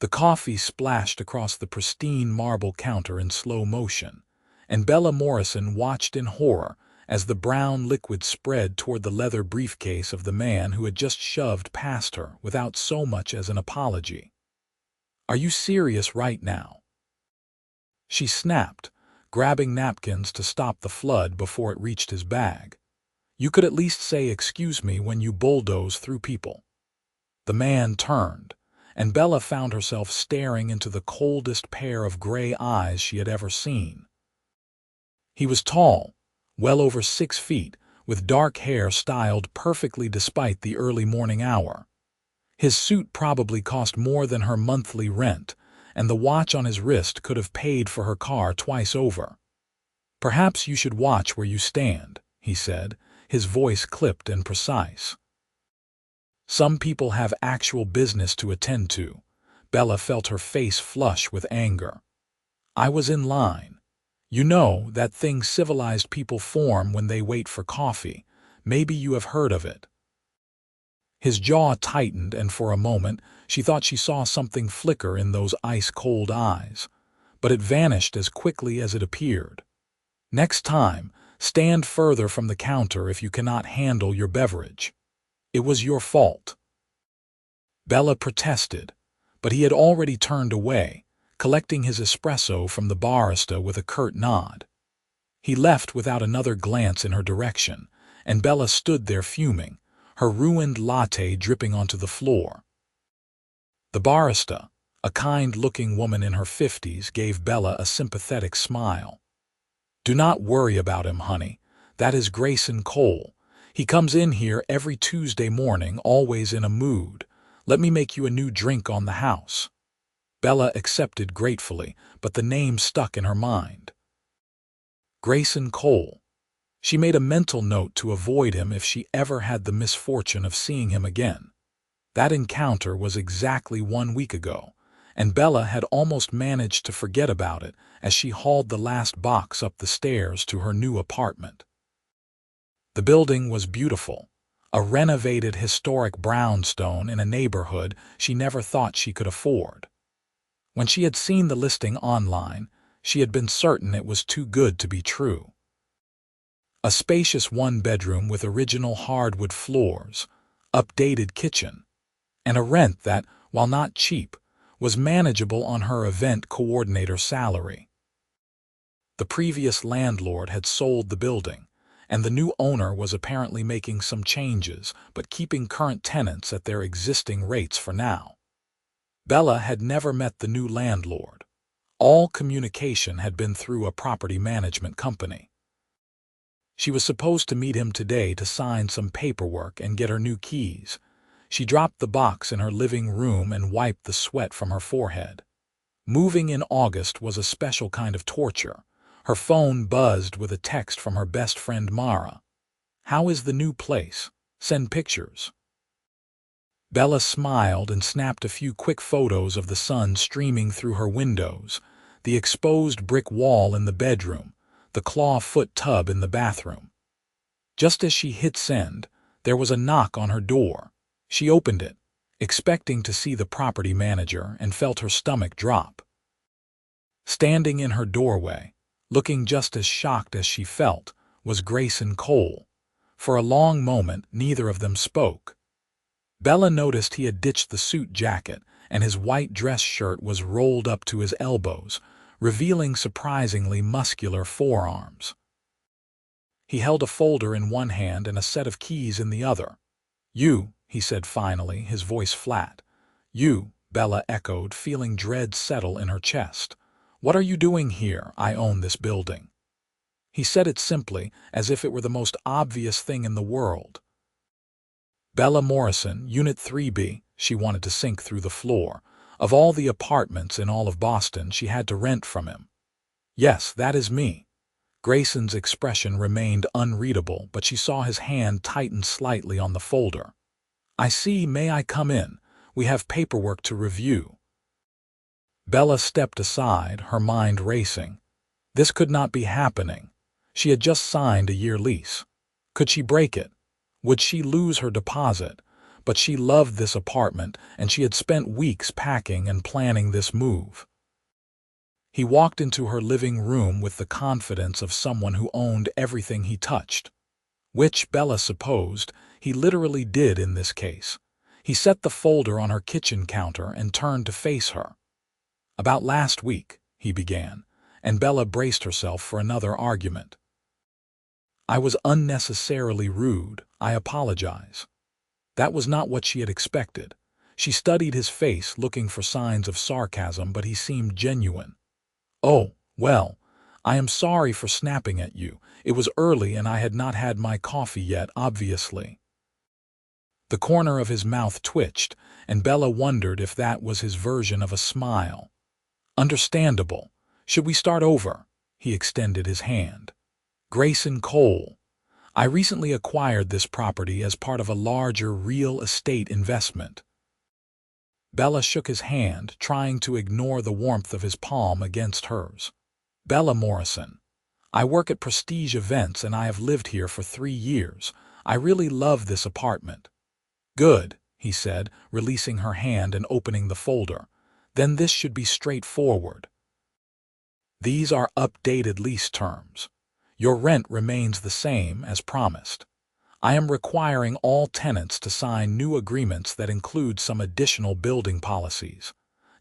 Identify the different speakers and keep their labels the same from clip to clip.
Speaker 1: The coffee splashed across the pristine marble counter in slow motion, and Bella Morrison watched in horror as the brown liquid spread toward the leather briefcase of the man who had just shoved past her without so much as an apology. "Are you serious right now?" she snapped, grabbing napkins to stop the flood before it reached his bag. "You could at least say excuse me when you bulldoze through people." The man turned, and Bella found herself staring into the coldest pair of gray eyes she had ever seen. He was tall, well over 6 feet, with dark hair styled perfectly despite the early morning hour. His suit probably cost more than her monthly rent, and the watch on his wrist could have paid for her car twice over. "Perhaps you should watch where you stand," he said, his voice clipped and precise. "Some people have actual business to attend to." Bella felt her face flush with anger. "I was in line. You know, that thing civilized people form when they wait for coffee. Maybe you have heard of it." His jaw tightened, and for a moment she thought she saw something flicker in those ice-cold eyes, but it vanished as quickly as it appeared. "Next time, stand further from the counter if you cannot handle your beverage. It was your fault." Bella protested, but he had already turned away, collecting his espresso from the barista with a curt nod. He left without another glance in her direction, and Bella stood there fuming, her ruined latte dripping onto the floor. The barista, a kind-looking woman in her 50s, gave Bella a sympathetic smile. "Do not worry about him, honey. That is Grayson Cole. He comes in here every Tuesday morning, always in a mood. Let me make you a new drink on the house." Bella accepted gratefully, but the name stuck in her mind. Grayson Cole. She made a mental note to avoid him if she ever had the misfortune of seeing him again. That encounter was exactly 1 week ago, and Bella had almost managed to forget about it as she hauled the last box up the stairs to her new apartment. The building was beautiful, a renovated historic brownstone in a neighborhood she never thought she could afford. When she had seen the listing online, she had been certain it was too good to be true. A spacious one-bedroom with original hardwood floors, updated kitchen, and a rent that, while not cheap, was manageable on her event coordinator salary. The previous landlord had sold the building, and the new owner was apparently making some changes but keeping current tenants at their existing rates for now. Bella had never met the new landlord. All communication had been through a property management company. She was supposed to meet him today to sign some paperwork and get her new keys. She dropped the box in her living room and wiped the sweat from her forehead. Moving in August was a special kind of torture. Her phone buzzed with a text from her best friend Mara. "How is the new place? Send pictures." Bella smiled and snapped a few quick photos of the sun streaming through her windows, the exposed brick wall in the bedroom, the claw-foot tub in the bathroom. Just as she hit send, there was a knock on her door. She opened it, expecting to see the property manager, and felt her stomach drop. Standing in her doorway, looking just as shocked as she felt, was Grayson Cole. For a long moment, neither of them spoke. Bella noticed he had ditched the suit jacket, and his white dress shirt was rolled up to his elbows, revealing surprisingly muscular forearms. He held a folder in one hand and a set of keys in the other. "You," he said finally, his voice flat. "You," Bella echoed, feeling dread settle in her chest. "What are you doing here? I own this building." He said it simply, as if it were the most obvious thing in the world. Bella Morrison, Unit 3B, she wanted to sink through the floor. Of all the apartments in all of Boston, she had to rent from him. "Yes, that is me." Grayson's expression remained unreadable, but she saw his hand tighten slightly on the folder. "I see. May I come in? We have paperwork to review." Bella stepped aside, her mind racing. This could not be happening. She had just signed a year lease. Could she break it? Would she lose her deposit? but she loved this apartment and she had spent weeks packing and planning this move. He walked into her living room with the confidence of someone who owned everything he touched, which, Bella supposed, he literally did in this case. He set the folder on her kitchen counter and turned to face her. "About last week," he began, and Bella braced herself for another argument. "I was unnecessarily rude. I apologize." That was not what she had expected. She studied his face, looking for signs of sarcasm, but he seemed genuine. "Oh, well, I am sorry for snapping at you. It was early and I had not had my coffee yet, obviously." The corner of his mouth twitched, and Bella wondered if that was his version of a smile. "Understandable. Should we start over?" He extended his hand. "Grayson Cole. I recently acquired this property as part of a larger real estate investment." Bella shook his hand, trying to ignore the warmth of his palm against hers. "Bella Morrison. I work at Prestige Events and I have lived here for 3 years. I really love this apartment." "Good," he said, releasing her hand and opening the folder. "Then this should be straightforward. These are updated lease terms. Your rent remains the same as promised. I am requiring all tenants to sign new agreements that include some additional building policies.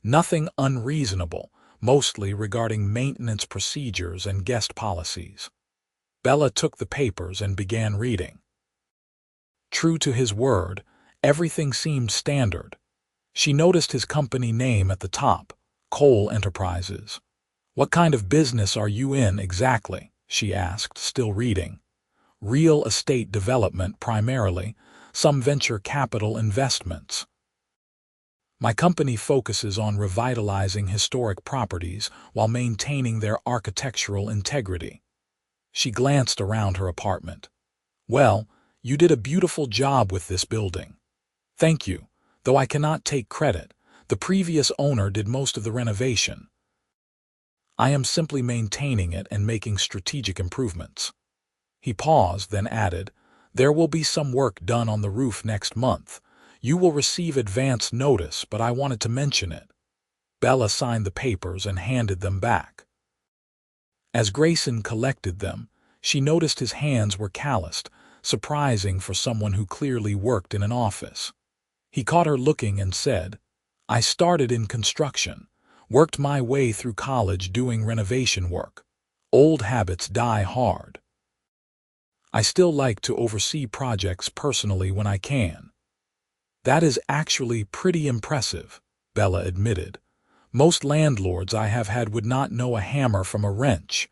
Speaker 1: Nothing unreasonable, mostly regarding maintenance procedures and guest policies." Bella took the papers and began reading. True to his word, everything seemed standard. She noticed his company name at the top, Cole Enterprises. "What kind of business are you in exactly?" she asked, still reading. "Real estate development primarily, some venture capital investments. My company focuses on revitalizing historic properties while maintaining their architectural integrity." She glanced around her apartment. "Well, you did a beautiful job with this building." "Thank you, though I cannot take credit. The previous owner did most of the renovation. I am simply maintaining it and making strategic improvements." He paused, then added, "There will be some work done on the roof next month. You will receive advance notice, but I wanted to mention it." Bella signed the papers and handed them back. As Grayson collected them, she noticed his hands were calloused, surprising for someone who clearly worked in an office. He caught her looking and said, "I started in construction, worked my way through college doing renovation work. Old habits die hard. I still like to oversee projects personally when I can." "That is actually pretty impressive," Bella admitted. "Most landlords I have had would not know a hammer from a wrench."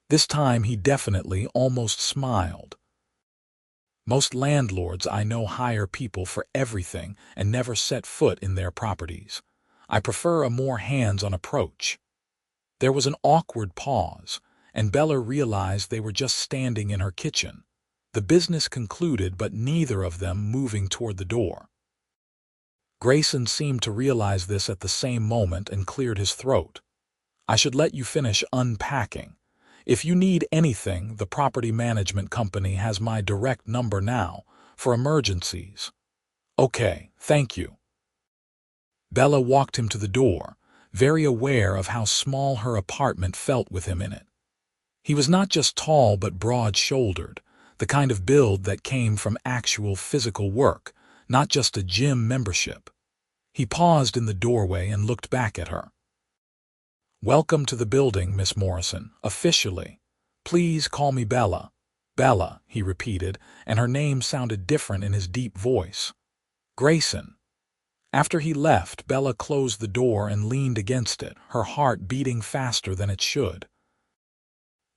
Speaker 1: This time he definitely almost smiled. "Most landlords I know hire people for everything and never set foot in their properties. I prefer a more hands-on approach." There was an awkward pause, and Bella realized they were just standing in her kitchen. The business concluded, but neither of them moving toward the door. Grayson seemed to realize this at the same moment and cleared his throat. "I should let you finish unpacking. If you need anything, the property management company has my direct number now, for emergencies." "Okay, thank you." Bella walked him to the door, very aware of how small her apartment felt with him in it. He was not just tall but broad-shouldered, the kind of build that came from actual physical work, not just a gym membership. He paused in the doorway and looked back at her. "Welcome to the building, Miss Morrison, officially. Please call me Bella." "Bella," he repeated, and her name sounded different in his deep voice. "Grayson." After he left, Bella closed the door and leaned against it, her heart beating faster than it should.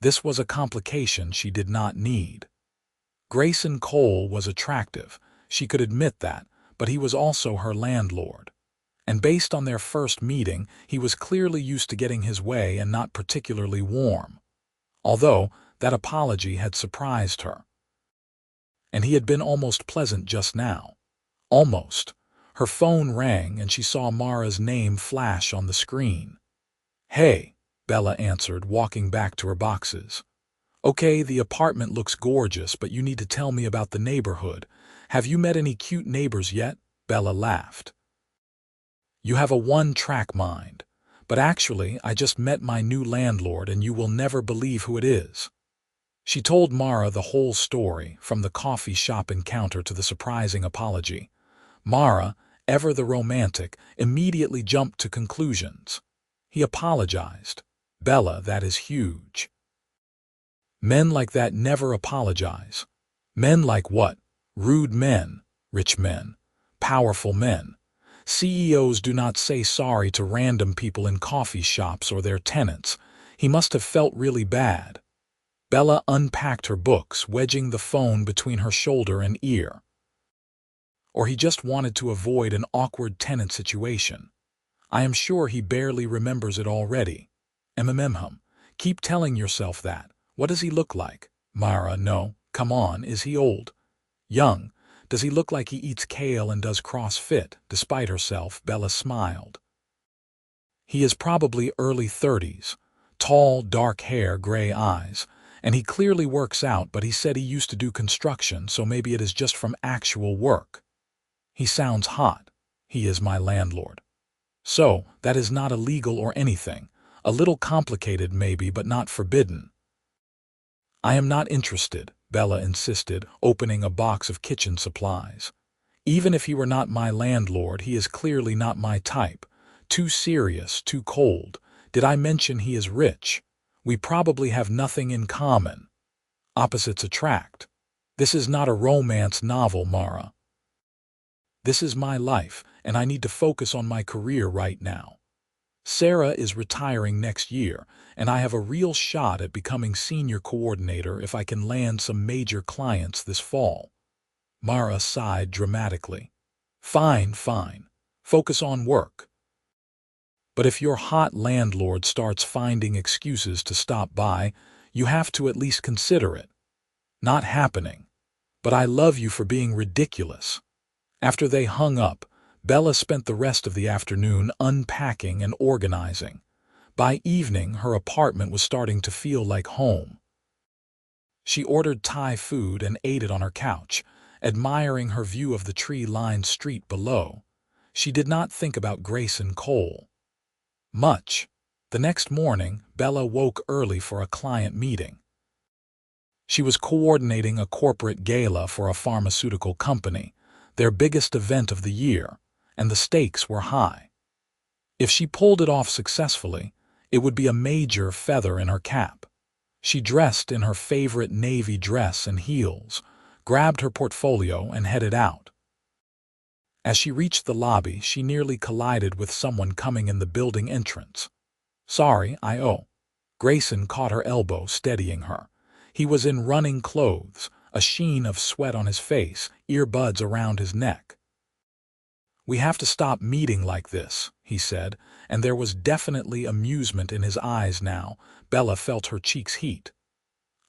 Speaker 1: This was a complication she did not need. Grayson Cole was attractive, she could admit that, but he was also her landlord. And based on their first meeting, he was clearly used to getting his way and not particularly warm. Although, that apology had surprised her. And he had been almost pleasant just now. Almost. Her phone rang and she saw Mara's name flash on the screen. "Hey," Bella answered, walking back to her boxes. "Okay, the apartment looks gorgeous, but you need to tell me about the neighborhood. Have you met any cute neighbors yet? Bella laughed. You have a one-track mind. But actually, I just met my new landlord and you will never believe who it is. She told Mara the whole story, from the coffee shop encounter to the surprising apology. Mara, ever the romantic, immediately jumped to conclusions. He apologized. Bella, that is huge. Men like that never apologize. Men like what? Rude men, rich men, powerful men. CEOs do not say sorry to random people in coffee shops or their tenants. He must have felt really bad. Bella unpacked her books, wedging the phone between her shoulder and ear. Or he just wanted to avoid an awkward tenant situation. I am sure he barely remembers it already. Keep telling yourself that. What does he look like? Mara, no. Come on, is he old? Young. Does he look like he eats kale and does CrossFit? Despite herself, Bella smiled. He is probably early 30s. Tall, dark hair, gray eyes. And he clearly works out, but he said he used to do construction, so maybe it is just from actual work. He sounds hot. He is my landlord. So, that is not illegal or anything. A little complicated maybe, but not forbidden. I am not interested, Bella insisted, opening a box of kitchen supplies. Even if he were not my landlord, he is clearly not my type. Too serious, too cold. Did I mention he is rich? We probably have nothing in common. Opposites attract. This is not a romance novel, Mara. This is my life, and I need to focus on my career right now. Sarah is retiring next year, and I have a real shot at becoming senior coordinator if I can land some major clients this fall. Mara sighed dramatically. Fine, fine. Focus on work. But if your hot landlord starts finding excuses to stop by, you have to at least consider it. Not happening. But I love you for being ridiculous. After they hung up, Bella spent the rest of the afternoon unpacking and organizing. By evening, her apartment was starting to feel like home. She ordered Thai food and ate it on her couch, admiring her view of the tree-lined street below. She did not think about Grayson Cole much. The next morning, Bella woke early for a client meeting. She was coordinating a corporate gala for a pharmaceutical company, their biggest event of the year, and the stakes were high. If she pulled it off successfully, it would be a major feather in her cap. She dressed in her favorite navy dress and heels, grabbed her portfolio, and headed out. As she reached the lobby, she nearly collided with someone coming in the building entrance. Sorry, Grayson caught her elbow, steadying her. He was in running clothes, a sheen of sweat on his face, earbuds around his neck. We have to stop meeting like this, he said, and there was definitely amusement in his eyes now. Bella felt her cheeks heat.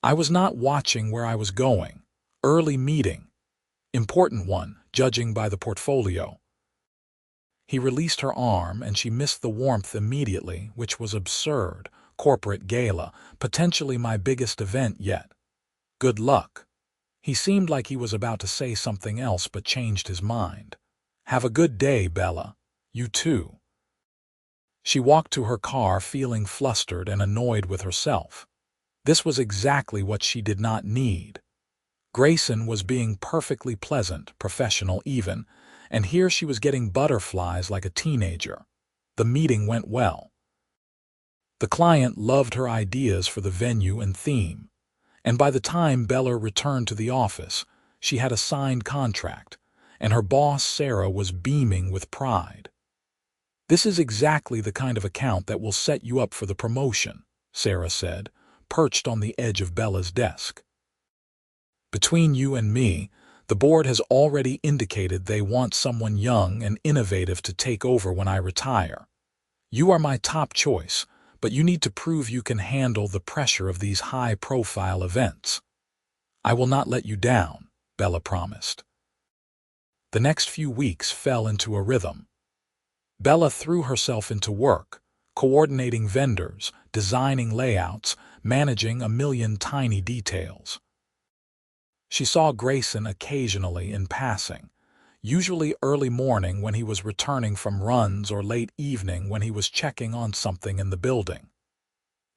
Speaker 1: I was not watching where I was going. Early meeting. Important one, judging by the portfolio. He released her arm and she missed the warmth immediately, which was absurd. Corporate gala, potentially my biggest event yet. Good luck. He seemed like he was about to say something else but changed his mind. Have a good day, Bella. You too. She walked to her car feeling flustered and annoyed with herself. This was exactly what she did not need. Grayson was being perfectly pleasant, professional even, and here she was getting butterflies like a teenager. The meeting went well. The client loved her ideas for the venue and theme, and by the time Bella returned to the office, she had a signed contract, and her boss, Sarah, was beaming with pride. This is exactly the kind of account that will set you up for the promotion, Sarah said, perched on the edge of Bella's desk. Between you and me, the board has already indicated they want someone young and innovative to take over when I retire. You are my top choice, but you need to prove you can handle the pressure of these high-profile events. I will not let you down, Bella promised. The next few weeks fell into a rhythm. Bella threw herself into work, coordinating vendors, designing layouts, managing a million tiny details. She saw Grayson occasionally in passing, usually early morning when he was returning from runs or late evening when he was checking on something in the building.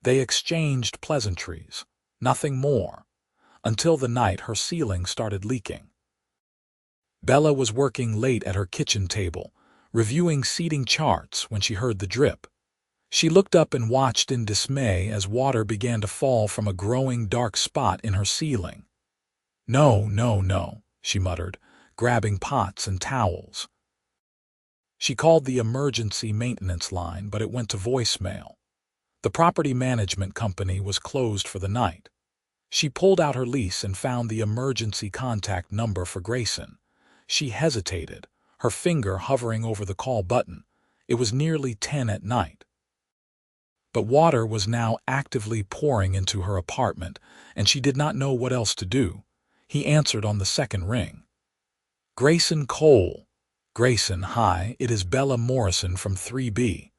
Speaker 1: They exchanged pleasantries, nothing more, until the night her ceiling started leaking. Bella was working late at her kitchen table, reviewing seating charts when she heard the drip. She looked up and watched in dismay as water began to fall from a growing dark spot in her ceiling. "No, no, no," she muttered, grabbing pots and towels. She called the emergency maintenance line, but it went to voicemail. The property management company was closed for the night. She pulled out her lease and found the emergency contact number for Grayson. She hesitated, her finger hovering over the call button. It was nearly 10 at night. But water was now actively pouring into her apartment, and she did not know what else to do. He answered on the second ring. "Grayson Cole." "Grayson, hi, it is Bella Morrison from 3B.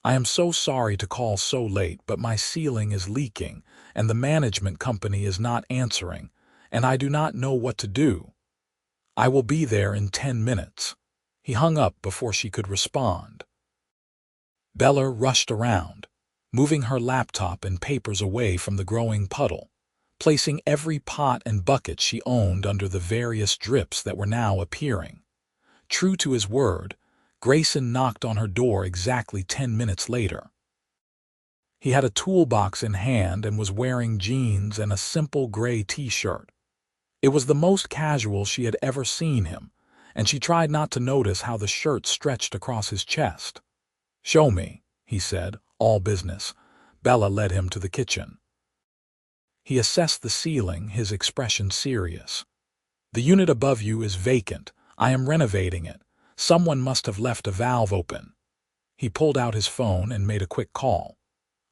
Speaker 1: I am so sorry to call so late, but my ceiling is leaking, and the management company is not answering, and I do not know what to do. I will be there in 10 minutes. He hung up before she could respond. Bella rushed around, moving her laptop and papers away from the growing puddle, placing every pot and bucket she owned under the various drips that were now appearing. True to his word, Grayson knocked on her door exactly 10 minutes later. He had a toolbox in hand and was wearing jeans and a simple gray t-shirt. It was the most casual she had ever seen him, and she tried not to notice how the shirt stretched across his chest. "Show me," he said, all business. Bella led him to the kitchen. He assessed the ceiling, his expression serious. "The unit above you is vacant. I am renovating it. Someone must have left a valve open." He pulled out his phone and made a quick call.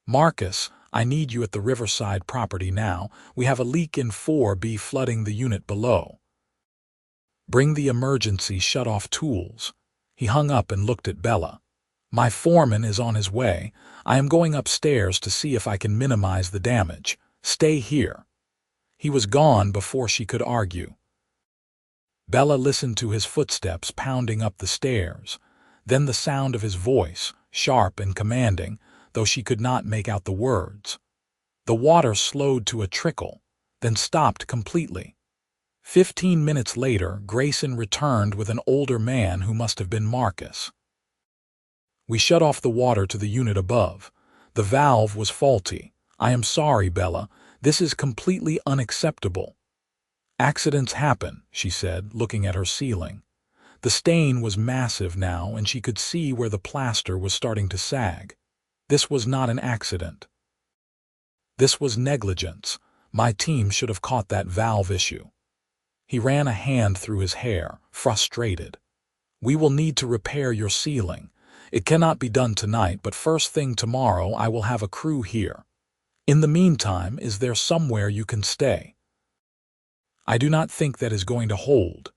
Speaker 1: "Marcus, I need you at the Riverside property now. We have a leak in 4B flooding the unit below. Bring the emergency shut-off tools." He hung up and looked at Bella. "My foreman is on his way. I am going upstairs to see if I can minimize the damage. Stay here." He was gone before she could argue. Bella listened to his footsteps pounding up the stairs, then the sound of his voice, sharp and commanding, though she could not make out the words. The water slowed to a trickle, then stopped completely. 15 minutes later, Grayson returned with an older man who must have been Marcus. "We shut off the water to the unit above. The valve was faulty. I am sorry, Bella. This is completely unacceptable." "Accidents happen," she said, looking at her ceiling. The stain was massive now, and she could see where the plaster was starting to sag. This was not an accident. This was negligence. My team should have caught that valve issue. He ran a hand through his hair, frustrated. "We will need to repair your ceiling. It cannot be done tonight, but first thing tomorrow I will have a crew here. In the meantime, is there somewhere you can stay?" "I do not think that is going to hold."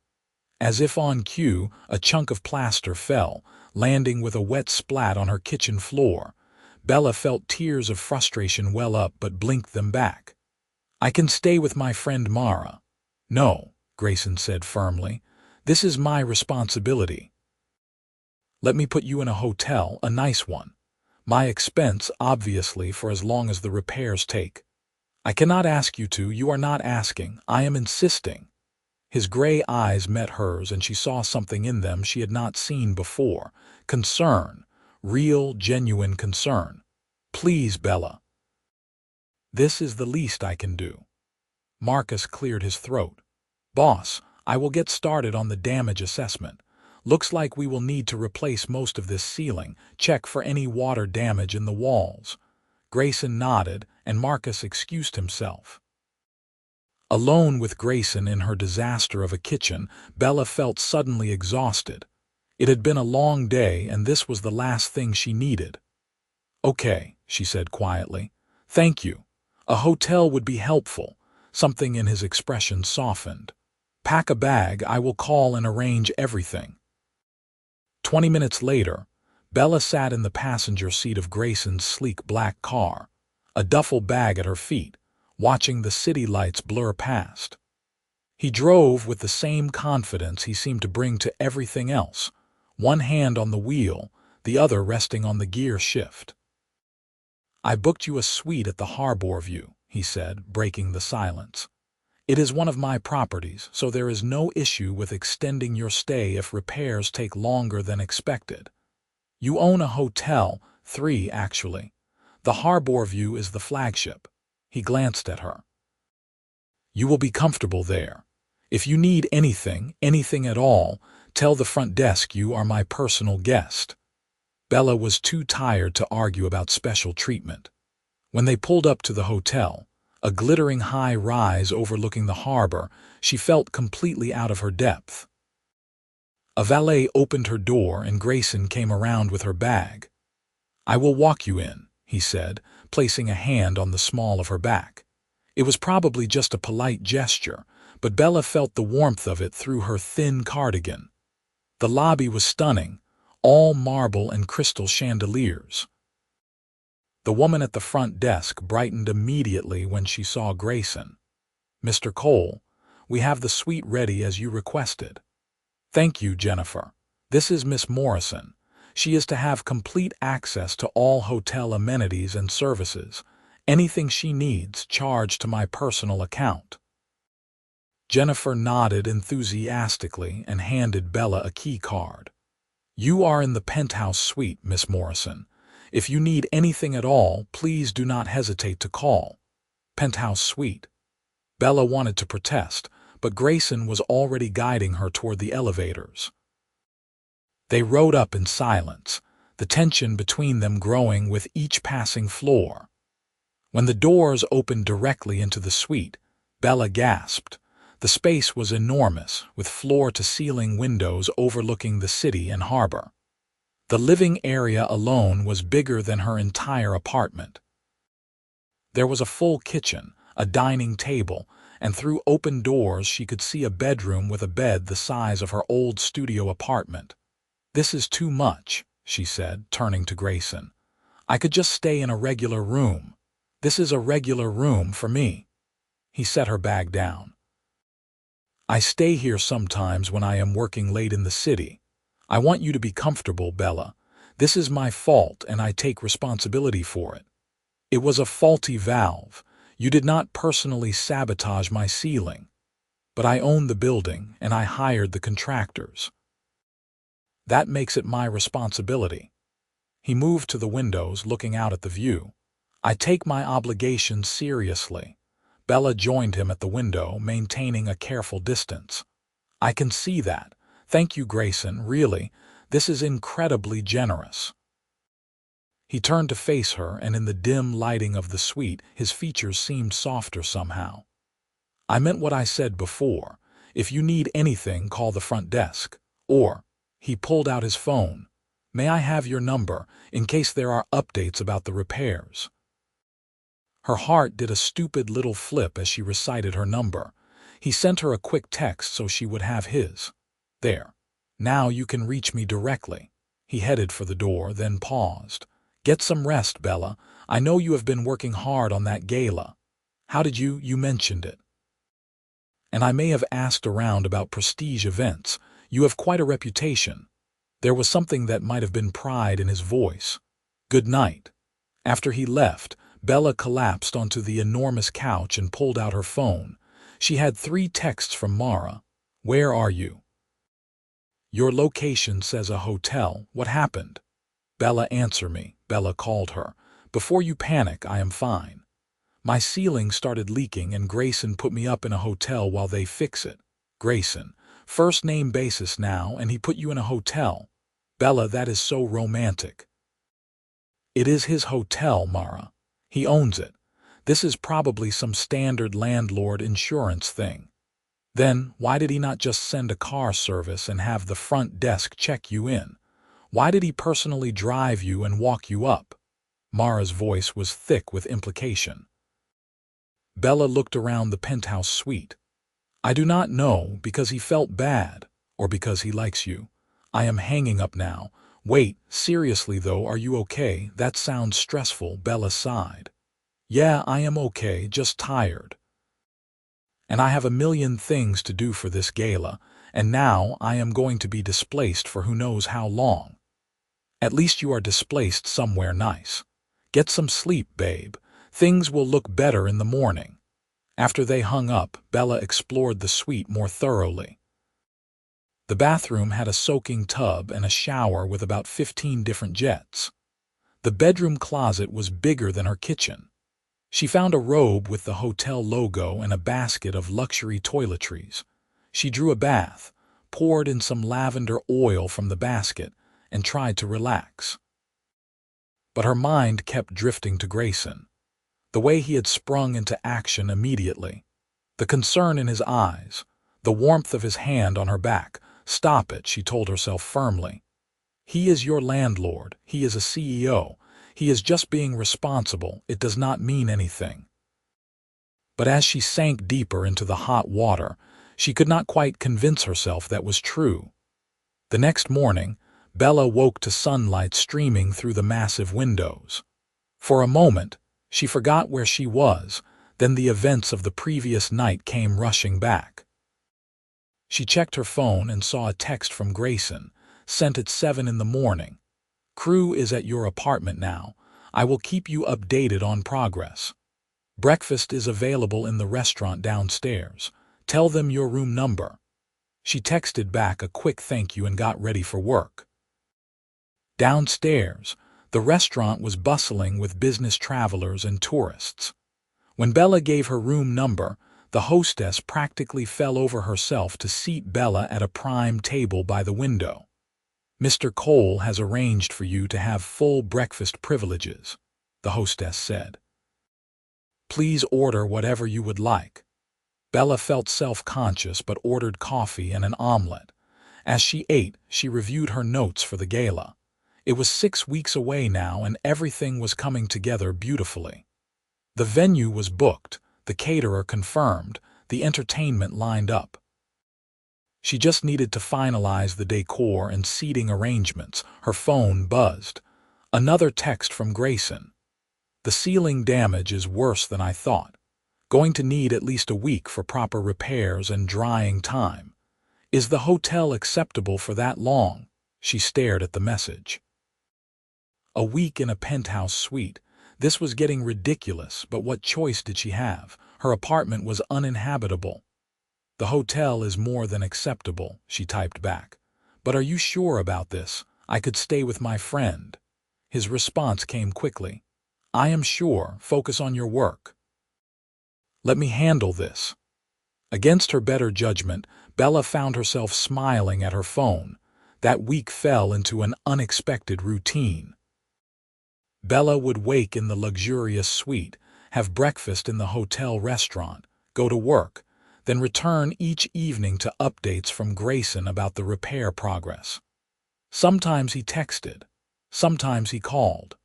Speaker 1: As if on cue, a chunk of plaster fell, landing with a wet splat on her kitchen floor. Bella felt tears of frustration well up but blinked them back. "I can stay with my friend Mara." "No," Grayson said firmly. "This is my responsibility. Let me put you in a hotel, a nice one. My expense, obviously, for as long as the repairs take." "I cannot ask you to. You are not asking. I am insisting." His gray eyes met hers, and she saw something in them she had not seen before. Concern. Real, genuine concern. "Please, Bella. This is the least I can do." Marcus cleared his throat. "Boss, I will get started on the damage assessment. Looks like we will need to replace most of this ceiling. Check for any water damage in the walls." Grayson nodded, and Marcus excused himself. Alone with Grayson in her disaster of a kitchen, Bella felt suddenly exhausted. It had been a long day, and this was the last thing she needed. "Okay," she said quietly. "Thank you. A hotel would be helpful." Something in his expression softened. "Pack a bag. I will call and arrange everything." 20 minutes later, Bella sat in the passenger seat of Grayson's sleek black car, a duffel bag at her feet, watching the city lights blur past. He drove with the same confidence he seemed to bring to everything else, one hand on the wheel, the other resting on the gear shift. "I booked you a suite at the Harbor View," he said, breaking the silence. "It is one of my properties, so there is no issue with extending your stay if repairs take longer than expected. You own a hotel, 3 actually. The Harbor View is the flagship." He glanced at her. "You will be comfortable there. If you need anything at all, tell the front desk you are my personal guest." Bella was too tired to argue about special treatment. When they pulled up to the hotel, a glittering high-rise overlooking the harbor, she felt completely out of her depth. A valet opened her door and Grayson came around with her bag. "I will walk you in," he said, placing a hand on the small of her back. It was probably just a polite gesture, but Bella felt the warmth of it through her thin cardigan. The lobby was stunning, all marble and crystal chandeliers. The woman at the front desk brightened immediately when she saw Grayson. "Mr. Cole, we have the suite ready as you requested." "Thank you, Jennifer. This is Miss Morrison. She is to have complete access to all hotel amenities and services. Anything she needs charged to my personal account." Jennifer nodded enthusiastically and handed Bella a key card. "You are in the penthouse suite, Miss Morrison. If you need anything at all, please do not hesitate to call." Penthouse suite. Bella wanted to protest, but Grayson was already guiding her toward the elevators. They rode up in silence, the tension between them growing with each passing floor. When the doors opened directly into the suite, Bella gasped. The space was enormous, with floor-to-ceiling windows overlooking the city and harbor. The living area alone was bigger than her entire apartment. There was a full kitchen, a dining table, and through open doors she could see a bedroom with a bed the size of her old studio apartment. "This is too much," she said, turning to Grayson. "I could just stay in a regular room. This is a regular room for me." He set her bag down. "I stay here sometimes when I am working late in the city. I want you to be comfortable, Bella. This is my fault and I take responsibility for it. It was a faulty valve. You did not personally sabotage my ceiling. But I own the building and I hired the contractors. That makes it my responsibility." He moved to the windows, looking out at the view. "I take my obligations seriously." Bella joined him at the window, maintaining a careful distance. "I can see that. Thank you, Grayson, really. This is incredibly generous." He turned to face her, and in the dim lighting of the suite, his features seemed softer somehow. "I meant what I said before. If you need anything, call the front desk. Or," he pulled out his phone, "may I have your number, in case there are updates about the repairs?" Her heart did a stupid little flip as she recited her number. He sent her a quick text so she would have his. "There. Now you can reach me directly." He headed for the door, then paused. "Get some rest, Bella. I know you have been working hard on that gala. How did you mentioned it. And I may have asked around about prestige events. You have quite a reputation." There was something that might have been pride in his voice. "Good night." After he left, Bella collapsed onto the enormous couch and pulled out her phone. She had 3 texts from Mara. "Where are you?" "Your location says a hotel. What happened?" "Bella, answer me." Bella called her. "Before you panic, I am fine. My ceiling started leaking and Grayson put me up in a hotel while they fix it." "Grayson, first name basis now, and he put you in a hotel." "Bella, that is so romantic." "It is his hotel, Mara. He owns it. This is probably some standard landlord insurance thing." "Then, why did he not just send a car service and have the front desk check you in? Why did he personally drive you and walk you up?" Mara's voice was thick with implication. Bella looked around the penthouse suite. "I do not know, because he felt bad, or because he likes you. I am hanging up now. Wait, seriously though, are you okay? That sounds stressful." Bella sighed. Yeah, I am okay, just tired. And I have a million things to do for this gala, and now I am going to be displaced for who knows how long. At least you are displaced somewhere nice. Get some sleep, babe. Things will look better in the morning. After they hung up, Bella explored the suite more thoroughly. The bathroom had a soaking tub and a shower with about 15 different jets. The bedroom closet was bigger than her kitchen. She found a robe with the hotel logo and a basket of luxury toiletries. She drew a bath, poured in some lavender oil from the basket, and tried to relax. But her mind kept drifting to Grayson. The way he had sprung into action immediately. The concern in his eyes, the warmth of his hand on her back. Stop it, she told herself firmly. He is your landlord. He is a CEO. He is just being responsible. It does not mean anything. But as she sank deeper into the hot water, she could not quite convince herself that was true. The next morning, Bella woke to sunlight streaming through the massive windows. For a moment, she forgot where she was, then the events of the previous night came rushing back. She checked her phone and saw a text from Grayson, sent at 7 in the morning. Crew is at your apartment now. I will keep you updated on progress. Breakfast is available in the restaurant downstairs. Tell them your room number. She texted back a quick thank you and got ready for work. Downstairs, the restaurant was bustling with business travelers and tourists. When Bella gave her room number, the hostess practically fell over herself to seat Bella at a prime table by the window. Mr. Cole has arranged for you to have full breakfast privileges, the hostess said. Please order whatever you would like. Bella felt self-conscious but ordered coffee and an omelet. As she ate, she reviewed her notes for the gala. It was 6 weeks away now and everything was coming together beautifully. The venue was booked, the caterer confirmed, the entertainment lined up. She just needed to finalize the decor and seating arrangements. Her phone buzzed. Another text from Grayson. The ceiling damage is worse than I thought. Going to need at least a week for proper repairs and drying time. Is the hotel acceptable for that long? She stared at the message. A week in a penthouse suite. This was getting ridiculous, but what choice did she have? Her apartment was uninhabitable. The hotel is more than acceptable, she typed back. But are you sure about this? I could stay with my friend. His response came quickly. I am sure. Focus on your work. Let me handle this. Against her better judgment, Bella found herself smiling at her phone. That week fell into an unexpected routine. Bella would wake in the luxurious suite, have breakfast in the hotel restaurant, go to work, then return each evening to updates from Grayson about the repair progress. Sometimes he texted, sometimes he called.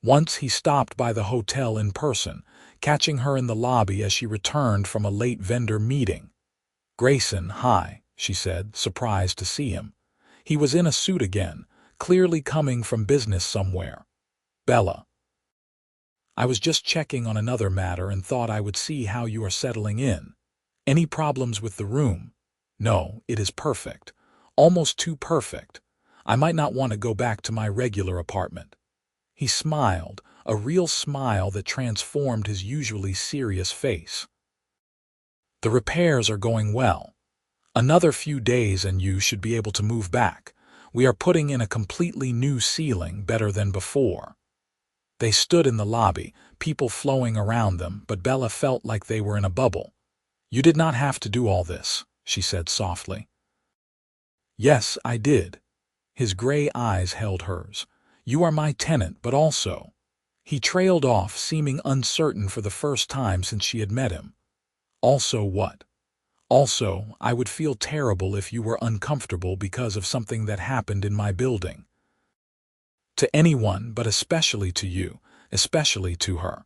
Speaker 1: Once he stopped by the hotel in person, catching her in the lobby as she returned from a late vendor meeting. Grayson, hi, she said, surprised to see him. He was in a suit again, clearly coming from business somewhere. Bella. I was just checking on another matter and thought I would see how you are settling in. Any problems with the room? No, it is perfect. Almost too perfect. I might not want to go back to my regular apartment. He smiled, a real smile that transformed his usually serious face. The repairs are going well. Another few days and you should be able to move back. We are putting in a completely new ceiling, better than before. They stood in the lobby, people flowing around them, but Bella felt like they were in a bubble. You did not have to do all this, she said softly. Yes, I did. His gray eyes held hers. You are my tenant, but also. He trailed off, seeming uncertain for the first time since she had met him. Also what? Also, I would feel terrible if you were uncomfortable because of something that happened in my building. To anyone, but especially to you, especially to her.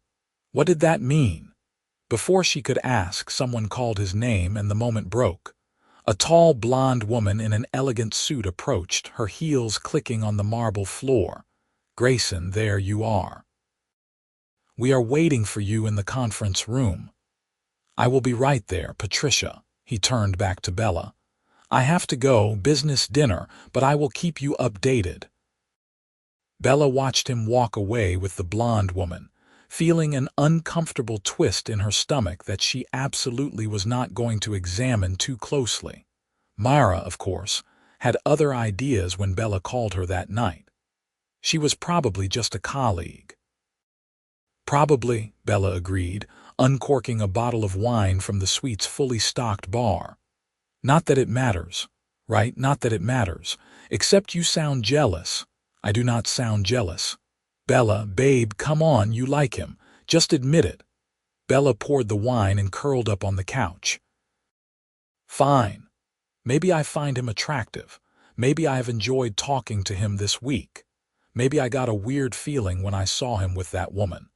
Speaker 1: What did that mean? Before she could ask, someone called his name and the moment broke. A tall blonde woman in an elegant suit approached, her heels clicking on the marble floor. Grayson, there you are. We are waiting for you in the conference room." "I will be right there, Patricia," he turned back to Bella. "I have to go, business dinner, but I will keep you updated." Bella watched him walk away with the blonde woman, feeling an uncomfortable twist in her stomach that she absolutely was not going to examine too closely. Mara, of course, had other ideas when Bella called her that night. She was probably just a colleague. "Probably," Bella agreed, uncorking a bottle of wine from the suite's fully stocked bar. "Not that it matters, right? Not that it matters. Except you sound jealous." "I do not sound jealous." "Bella, babe, come on, you like him. Just admit it." Bella poured the wine and curled up on the couch. "Fine. Maybe I find him attractive. Maybe I have enjoyed talking to him this week. Maybe I got a weird feeling when I saw him with that woman.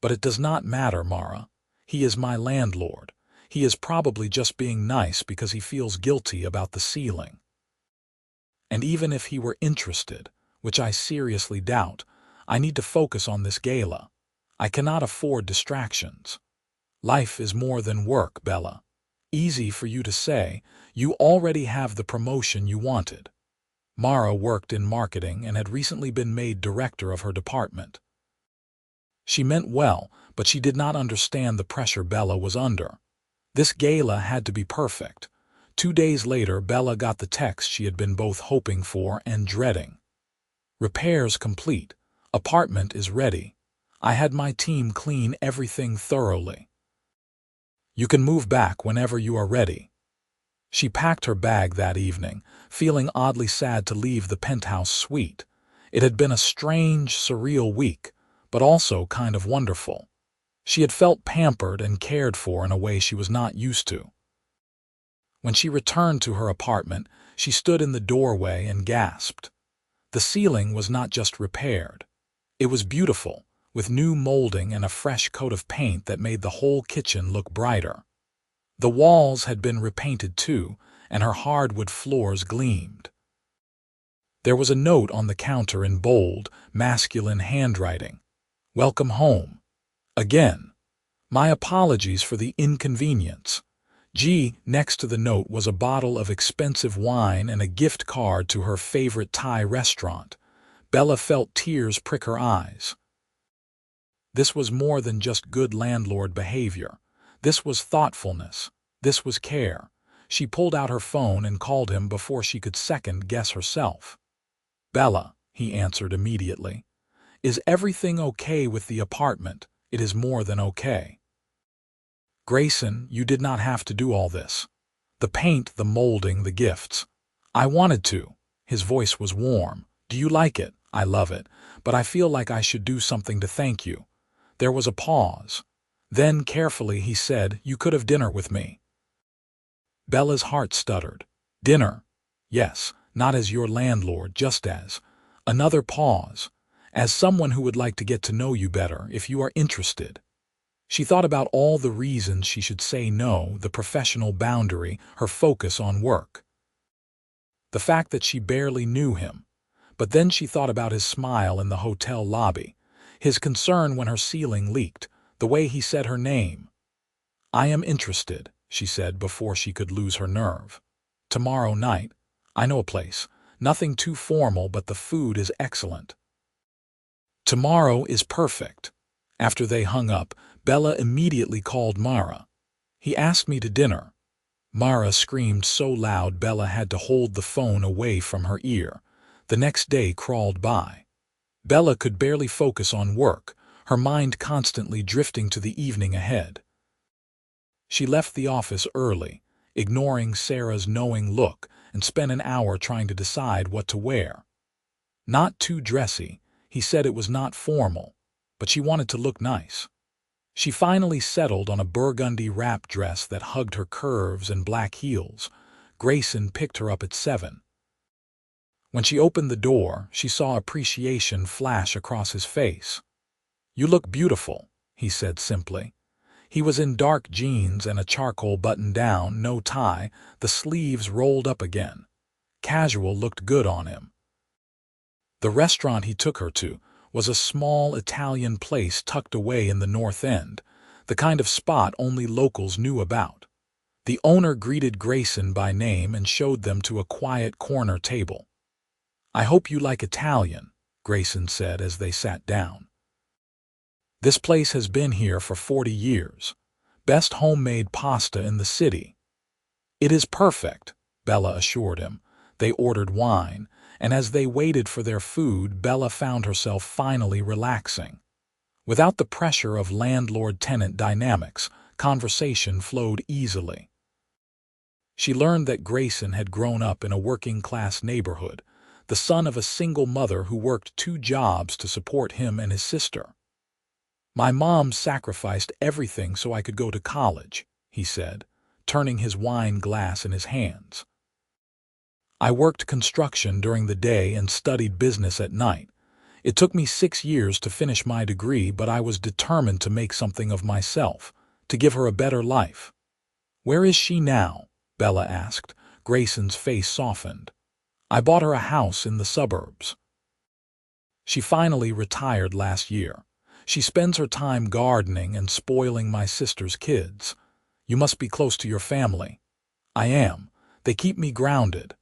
Speaker 1: But it does not matter, Mara. He is my landlord. He is probably just being nice because he feels guilty about the ceiling. And even if he were interested, which I seriously doubt, I need to focus on this gala. I cannot afford distractions. Life is more than work, Bella. Easy for you to say. You already have the promotion you wanted." Mara worked in marketing and had recently been made director of her department. She meant well, but she did not understand the pressure Bella was under. This gala had to be perfect. 2 days later, Bella got the text she had been both hoping for and dreading. "Repairs complete. Apartment is ready. I had my team clean everything thoroughly. You can move back whenever you are ready." She packed her bag that evening, feeling oddly sad to leave the penthouse suite. It had been a strange, surreal week, but also kind of wonderful. She had felt pampered and cared for in a way she was not used to. When she returned to her apartment, she stood in the doorway and gasped. The ceiling was not just repaired. It was beautiful, with new molding and a fresh coat of paint that made the whole kitchen look brighter. The walls had been repainted too, and her hardwood floors gleamed. There was a note on the counter in bold, masculine handwriting. "Welcome home. Again. My apologies for the inconvenience." Next to the note was a bottle of expensive wine and a gift card to her favorite Thai restaurant. Bella felt tears prick her eyes. This was more than just good landlord behavior. This was thoughtfulness. This was care. She pulled out her phone and called him before she could second-guess herself. "Bella," he answered immediately. "Is everything okay with the apartment?" "It is more than okay." "Grayson, you did not have to do all this. The paint, the molding, the gifts." "I wanted to." His voice was warm. "Do you like it?" "I love it, but I feel like I should do something to thank you." There was a pause. Then, carefully, he said, "You could have dinner with me." Bella's heart stuttered. "Dinner?" "Yes, not as your landlord, just as." Another pause. "As someone who would like to get to know you better, if you are interested." She thought about all the reasons she should say no, the professional boundary, her focus on work. The fact that she barely knew him. But then she thought about his smile in the hotel lobby, his concern when her ceiling leaked, the way he said her name. "I am interested," she said before she could lose her nerve. "Tomorrow night. I know a place. Nothing too formal, but the food is excellent." Tomorrow is perfect. After they hung up, Bella immediately called Mara. "He asked me to dinner." Mara screamed so loud Bella had to hold the phone away from her ear. The next day crawled by. Bella could barely focus on work, her mind constantly drifting to the evening ahead. She left the office early, ignoring Sarah's knowing look, and spent an hour trying to decide what to wear. Not too dressy, he said it was not formal, but she wanted to look nice. She finally settled on a burgundy wrap dress that hugged her curves and black heels. Grayson picked her up at 7. When she opened the door, she saw appreciation flash across his face. "You look beautiful," he said simply. He was in dark jeans and a charcoal button-down, no tie, the sleeves rolled up again. Casual looked good on him. The restaurant he took her to, was a small Italian place tucked away in the North End, the kind of spot only locals knew about. The owner greeted Grayson by name and showed them to a quiet corner table. "I hope you like Italian," Grayson said as they sat down. "This place has been here for 40 years. Best homemade pasta in the city." "It is perfect," Bella assured him. They ordered wine, and as they waited for their food, Bella found herself finally relaxing. Without the pressure of landlord-tenant dynamics, conversation flowed easily. She learned that Grayson had grown up in a working-class neighborhood, the son of a single mother who worked 2 jobs to support him and his sister. "My mom sacrificed everything so I could go to college," he said, turning his wine glass in his hands. "I worked construction during the day and studied business at night. It took me 6 years to finish my degree, but I was determined to make something of myself, to give her a better life." "Where is she now?" Bella asked. Grayson's face softened. "I bought her a house in the suburbs. She finally retired last year. She spends her time gardening and spoiling my sister's kids." "You must be close to your family." "I am. They keep me grounded.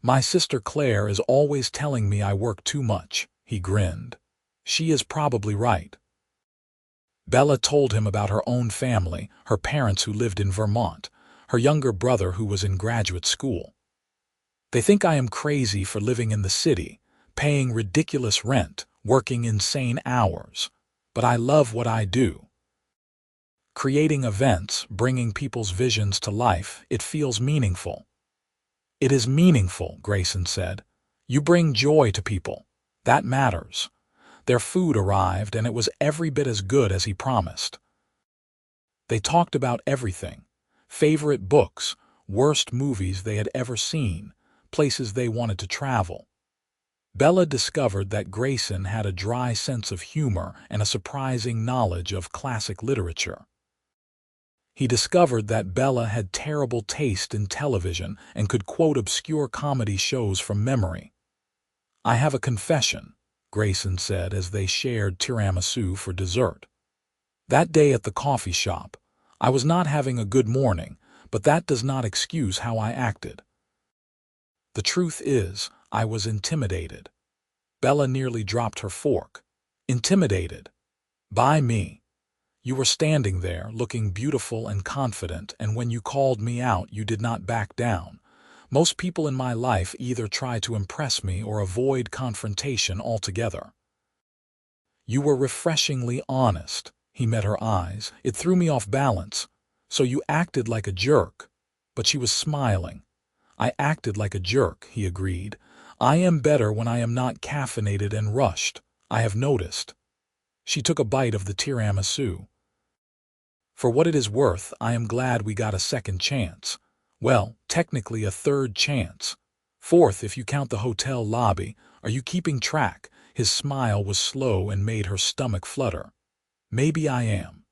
Speaker 1: My sister Claire is always telling me I work too much," he grinned. "She is probably right." Bella told him about her own family, her parents who lived in Vermont, her younger brother who was in graduate school. "They think I am crazy for living in the city, paying ridiculous rent, working insane hours. But I love what I do. Creating events, bringing people's visions to life, it feels meaningful." "It is meaningful," Grayson said. "You bring joy to people. That matters." Their food arrived, and it was every bit as good as he promised. They talked about everything: favorite books, worst movies they had ever seen, places they wanted to travel. Bella discovered that Grayson had a dry sense of humor and a surprising knowledge of classic literature. He discovered that Bella had terrible taste in television and could quote obscure comedy shows from memory. "I have a confession," Grayson said as they shared tiramisu for dessert. "That day at the coffee shop, I was not having a good morning, but that does not excuse how I acted. The truth is, I was intimidated." Bella nearly dropped her fork. "Intimidated? By me? You were standing there, looking beautiful and confident, and when you called me out, you did not back down. Most people in my life either try to impress me or avoid confrontation altogether. You were refreshingly honest." He met her eyes. "It threw me off balance. So you acted like a jerk." But she was smiling. "I acted like a jerk," he agreed. "I am better when I am not caffeinated and rushed. I have noticed." She took a bite of the tiramisu. "For what it is worth, I am glad we got a second chance. Well, technically a third chance. Fourth if you count the hotel lobby. Are you keeping track?" His smile was slow and made her stomach flutter. "Maybe I am."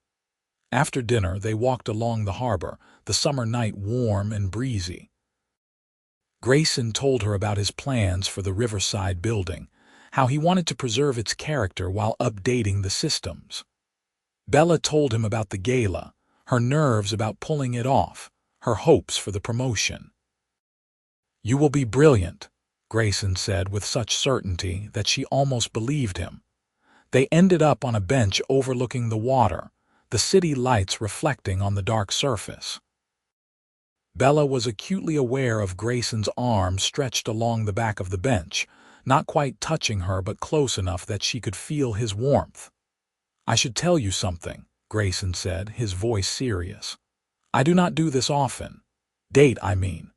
Speaker 1: After dinner, they walked along the harbor, the summer night warm and breezy. Grayson told her about his plans for the riverside building, how he wanted to preserve its character while updating the systems. Bella told him about the gala, her nerves about pulling it off, her hopes for the promotion. "You will be brilliant," Grayson said with such certainty that she almost believed him. They ended up on a bench overlooking the water, the city lights reflecting on the dark surface. Bella was acutely aware of Grayson's arm stretched along the back of the bench, not quite touching her but close enough that she could feel his warmth. "I should tell you something," Grayson said, his voice serious. "I do not do this often. Date, I mean.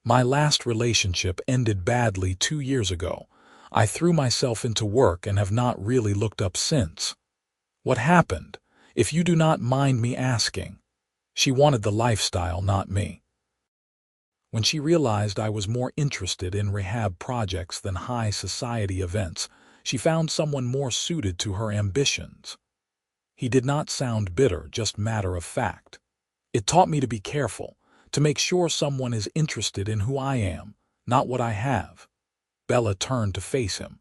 Speaker 1: My last relationship ended badly 2 years ago. I threw myself into work and have not really looked up since." "What happened, if you do not mind me asking?" "She wanted the lifestyle, not me. When she realized I was more interested in rehab projects than high society events, she found someone more suited to her ambitions." He did not sound bitter, just matter of fact. "It taught me to be careful, to make sure someone is interested in who I am, not what I have." Bella turned to face him.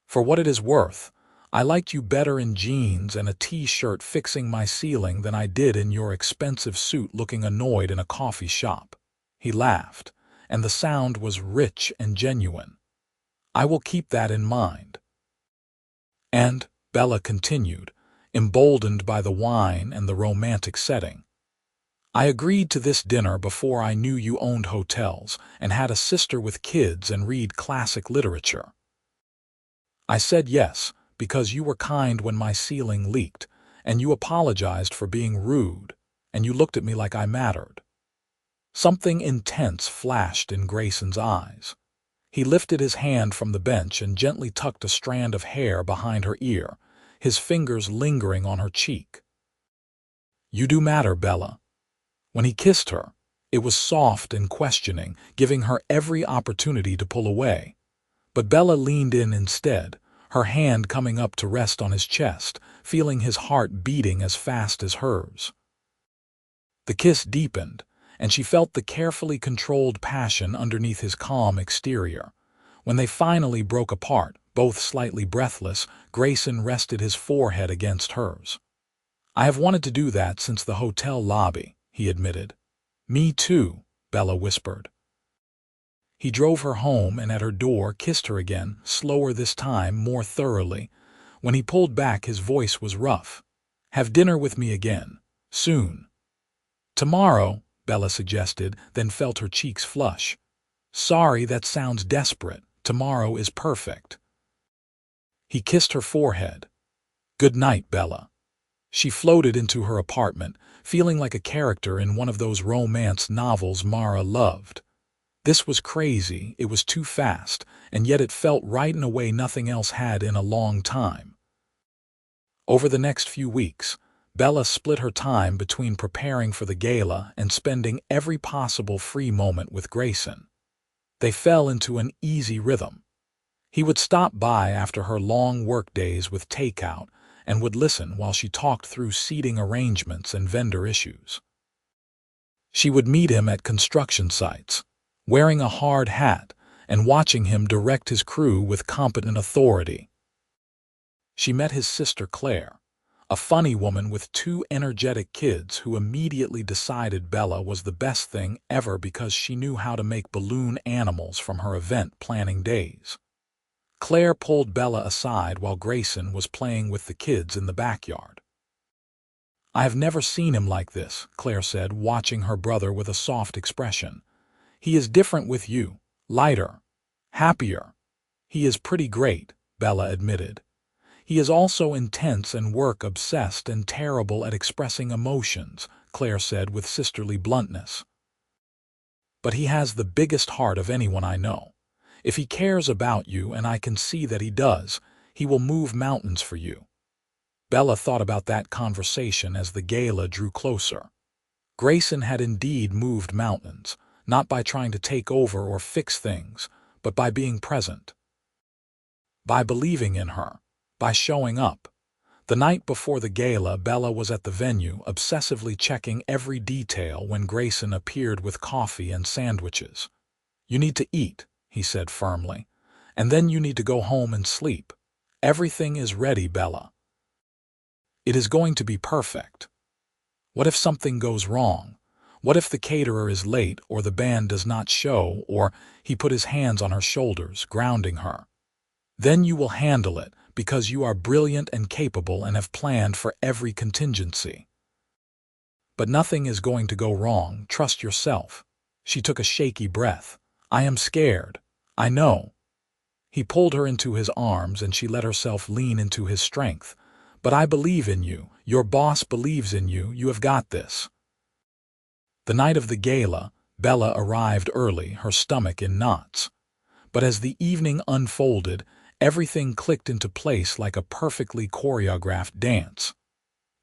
Speaker 1: For what it is worth, I liked you better in jeans and a t-shirt fixing my ceiling than I did in your expensive suit looking annoyed in a coffee shop." He laughed, and the sound was rich and genuine. "I will keep that in mind." And, Bella continued, emboldened by the wine and the romantic setting, "I agreed to this dinner before I knew you owned hotels and had a sister with kids and read classic literature. I said yes because you were kind when my ceiling leaked, and you apologized for being rude, and you looked at me like I mattered." Something intense flashed in Grayson's eyes. He lifted his hand from the bench and gently tucked a strand of hair behind her ear, his fingers lingering on her cheek. "You do matter, Bella." When he kissed her, it was soft and questioning, giving her every opportunity to pull away. But Bella leaned in instead, her hand coming up to rest on his chest, feeling his heart beating as fast as hers. The kiss deepened, and she felt the carefully controlled passion underneath his calm exterior. When they finally broke apart, both slightly breathless, Grayson rested his forehead against hers. "I have wanted to do that since the hotel lobby," he admitted. "Me too," Bella whispered. He drove her home and at her door kissed her again, slower this time, more thoroughly. When he pulled back, his voice was rough. "Have dinner with me again. Soon." "Tomorrow," Bella suggested, then felt her cheeks flush. "Sorry, that sounds desperate. Tomorrow is perfect." He kissed her forehead. "Good night, Bella." She floated into her apartment, feeling like a character in one of those romance novels Mara loved. This was crazy, it was too fast, and yet it felt right in a way nothing else had in a long time. Over the next few weeks, Bella split her time between preparing for the gala and spending every possible free moment with Grayson. They fell into an easy rhythm. He would stop by after her long work days with takeout and would listen while she talked through seating arrangements and vendor issues. She would meet him at construction sites, wearing a hard hat and watching him direct his crew with competent authority. She met his sister Claire, a funny woman with 2 energetic kids who immediately decided Bella was the best thing ever because she knew how to make balloon animals from her event planning days. Claire pulled Bella aside while Grayson was playing with the kids in the backyard. "I have never seen him like this," Claire said, watching her brother with a soft expression. "He is different with you, lighter, happier." "He is pretty great," Bella admitted. "He is also intense and work-obsessed and terrible at expressing emotions," Claire said with sisterly bluntness. "But he has the biggest heart of anyone I know. If he cares about you, and I can see that he does, he will move mountains for you." Bella thought about that conversation as the gala drew closer. Grayson had indeed moved mountains, not by trying to take over or fix things, but by being present. By believing in her, by showing up. The night before the gala, Bella was at the venue, obsessively checking every detail when Grayson appeared with coffee and sandwiches. "You need to eat," he said firmly, "and then you need to go home and sleep. Everything is ready, Bella. It is going to be perfect. What if something goes wrong? What if the caterer is late or the band does not show?" Or he put his hands on her shoulders, grounding her. "Then you will handle it because you are brilliant and capable and have planned for every contingency. But nothing is going to go wrong. Trust yourself." She took a shaky breath. "I am scared. I know." He pulled her into his arms and she let herself lean into his strength. "But I believe in you. Your boss believes in you. You have got this." The night of the gala, Bella arrived early, her stomach in knots. But as the evening unfolded, everything clicked into place like a perfectly choreographed dance.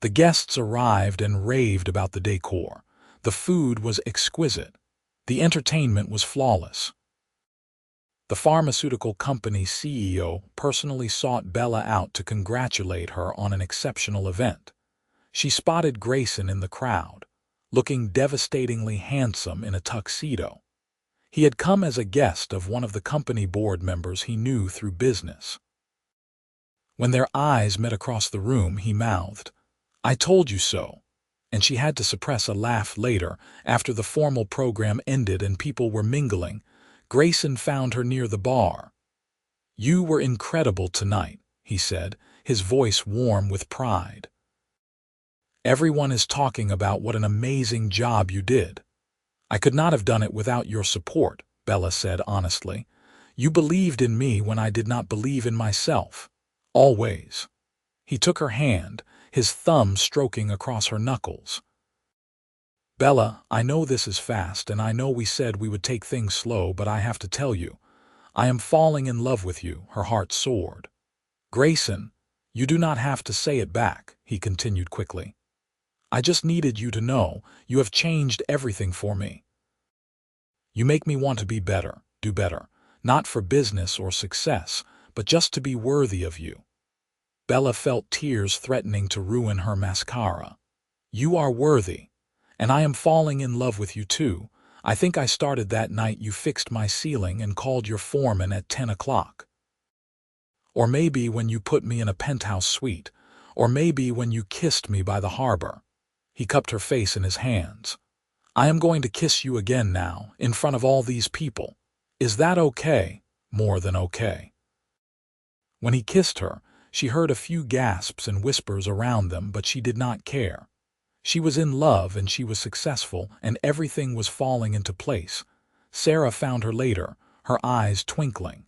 Speaker 1: The guests arrived and raved about the decor. The food was exquisite. The entertainment was flawless. The pharmaceutical company's CEO personally sought Bella out to congratulate her on an exceptional event. She spotted Grayson in the crowd, looking devastatingly handsome in a tuxedo. He had come as a guest of one of the company board members he knew through business. When their eyes met across the room, he mouthed, "I told you so." And she had to suppress a laugh later, after the formal program ended and people were mingling. Grayson found her near the bar. "You were incredible tonight," he said, his voice warm with pride. "Everyone is talking about what an amazing job you did." "I could not have done it without your support," Bella said honestly. "You believed in me when I did not believe in myself. Always." He took her hand, his thumb stroking across her knuckles. "Bella, I know this is fast, and I know we said we would take things slow, but I have to tell you, I am falling in love with you," her heart soared. "Grayson, you do not have to say it back," he continued quickly. "I just needed you to know you have changed everything for me. You make me want to be better, do better, not for business or success, but just to be worthy of you." Bella felt tears threatening to ruin her mascara. "You are worthy, and I am falling in love with you too. I think I started that night you fixed my ceiling and called your foreman at 10 o'clock. Or maybe when you put me in a penthouse suite, or maybe when you kissed me by the harbor." He cupped her face in his hands. "I am going to kiss you again now, in front of all these people. Is that okay?" "More than okay." When he kissed her, she heard a few gasps and whispers around them, but she did not care. She was in love and she was successful, and everything was falling into place. Sarah found her later, her eyes twinkling.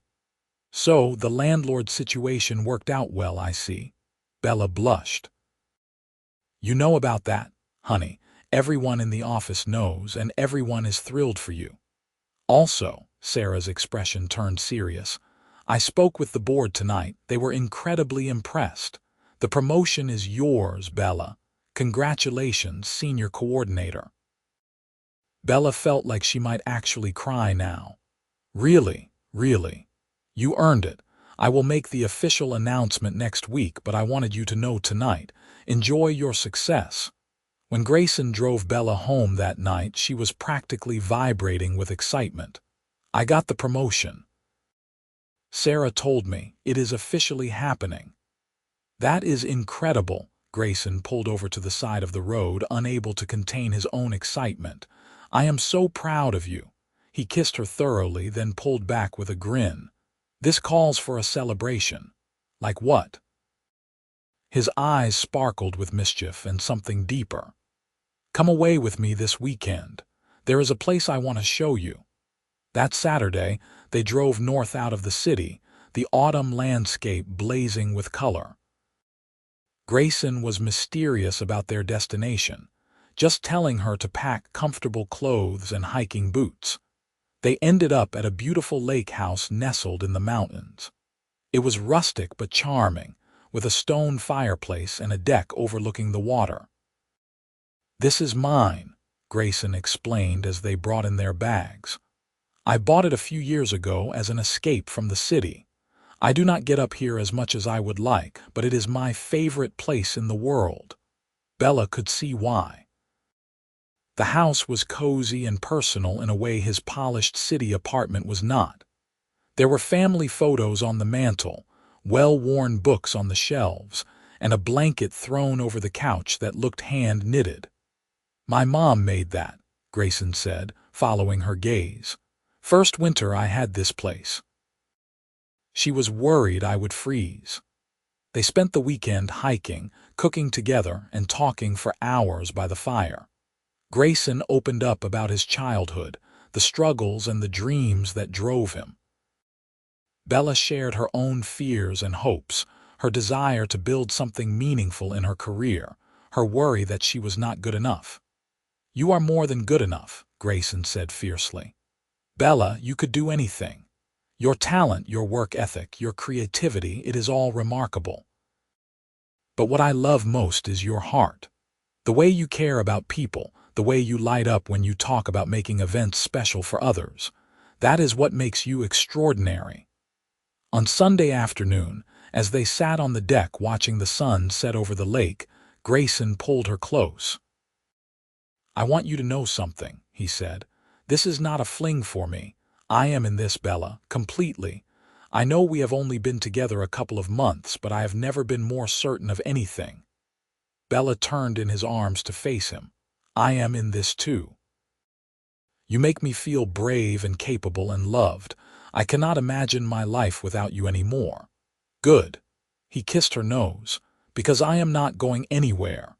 Speaker 1: "So the landlord situation worked out well, I see." Bella blushed. "You know about that, honey. Everyone in the office knows, and everyone is thrilled for you. Also," Sarah's expression turned serious, "I spoke with the board tonight. They were incredibly impressed. The promotion is yours, Bella. Congratulations, senior coordinator." Bella felt like she might actually cry now. "Really, really. You earned it. I will make the official announcement next week, but I wanted you to know tonight. Enjoy your success." When Grayson drove Bella home that night, she was practically vibrating with excitement. "I got the promotion. Sarah told me it is officially happening." "That is incredible." Grayson pulled over to the side of the road, unable to contain his own excitement. "I am so proud of you." He kissed her thoroughly, then pulled back with a grin. "This calls for a celebration." "Like what?" His eyes sparkled with mischief and something deeper. "Come away with me this weekend. There is a place I want to show you." That Saturday, they drove north out of the city, the autumn landscape blazing with color. Grayson was mysterious about their destination, just telling her to pack comfortable clothes and hiking boots. They ended up at a beautiful lake house nestled in the mountains. It was rustic but charming, with a stone fireplace and a deck overlooking the water. "This is mine," Grayson explained as they brought in their bags. "I bought it a few years ago as an escape from the city. I do not get up here as much as I would like, but it is my favorite place in the world." Bella could see why. The house was cozy and personal in a way his polished city apartment was not. There were family photos on the mantel, well-worn books on the shelves, and a blanket thrown over the couch that looked hand-knitted. "My mom made that," Grayson said, following her gaze. "First winter I had this place. She was worried I would freeze." They spent the weekend hiking, cooking together, and talking for hours by the fire. Grayson opened up about his childhood, the struggles and the dreams that drove him. Bella shared her own fears and hopes, her desire to build something meaningful in her career, her worry that she was not good enough. "You are more than good enough," Grayson said fiercely. "Bella, you could do anything. Your talent, your work ethic, your creativity, it is all remarkable. But what I love most is your heart. The way you care about people, the way you light up when you talk about making events special for others. That is what makes you extraordinary." On Sunday afternoon, as they sat on the deck watching the sun set over the lake, Grayson pulled her close. "I want you to know something," he said. "This is not a fling for me. I am in this, Bella, completely. I know we have only been together a couple of months, but I have never been more certain of anything." Bella turned in his arms to face him. "I am in this too. You make me feel brave and capable and loved. I cannot imagine my life without you anymore." "Good." He kissed her nose. "Because I am not going anywhere."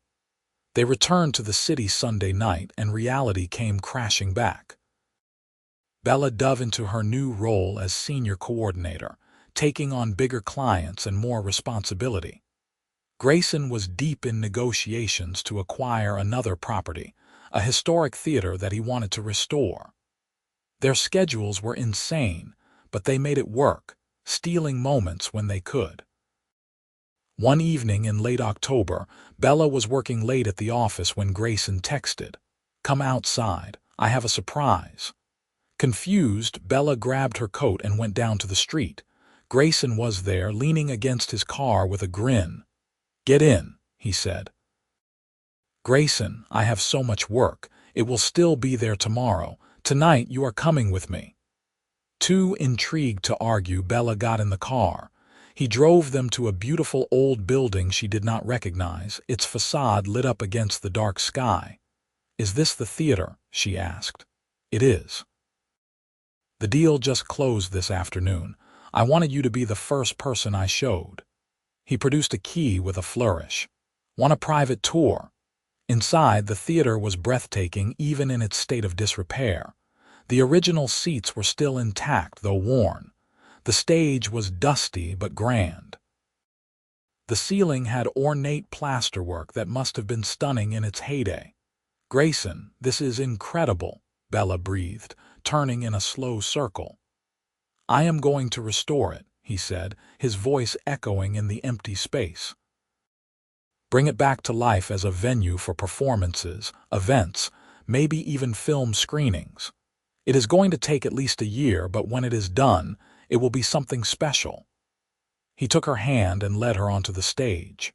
Speaker 1: They returned to the city Sunday night, and reality came crashing back. Bella dove into her new role as senior coordinator, taking on bigger clients and more responsibility. Grayson was deep in negotiations to acquire another property, a historic theater that he wanted to restore. Their schedules were insane, but they made it work, stealing moments when they could. One evening in late October, Bella was working late at the office when Grayson texted, "Come outside, I have a surprise." Confused, Bella grabbed her coat and went down to the street. Grayson was there, leaning against his car with a grin. "Get in," he said. "Grayson, I have so much work. It will still be there tomorrow. Tonight you are coming with me." Too intrigued to argue, Bella got in the car. He drove them to a beautiful old building she did not recognize, its facade lit up against the dark sky. "Is this the theater?" she asked. "It is. The deal just closed this afternoon. I wanted you to be the first person I showed." He produced a key with a flourish. "Want a private tour?" Inside, the theater was breathtaking even in its state of disrepair. The original seats were still intact, though worn. The stage was dusty but grand. The ceiling had ornate plasterwork that must have been stunning in its heyday. "Grayson, this is incredible," Bella breathed, turning in a slow circle. "I am going to restore it," he said, his voice echoing in the empty space. "Bring it back to life as a venue for performances, events, maybe even film screenings. It is going to take at least a year, but when it is done, it will be something special." He took her hand and led her onto the stage.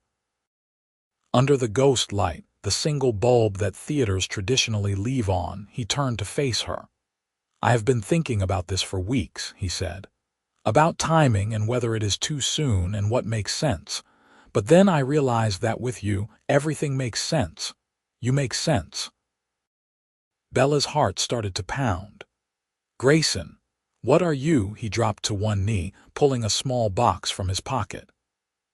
Speaker 1: Under the ghost light, the single bulb that theaters traditionally leave on, he turned to face her. "I have been thinking about this for weeks," he said. "About timing and whether it is too soon and what makes sense. But then I realized that with you, everything makes sense. You make sense." Bella's heart started to pound. "Grayson, what are you?" He dropped to one knee, pulling a small box from his pocket.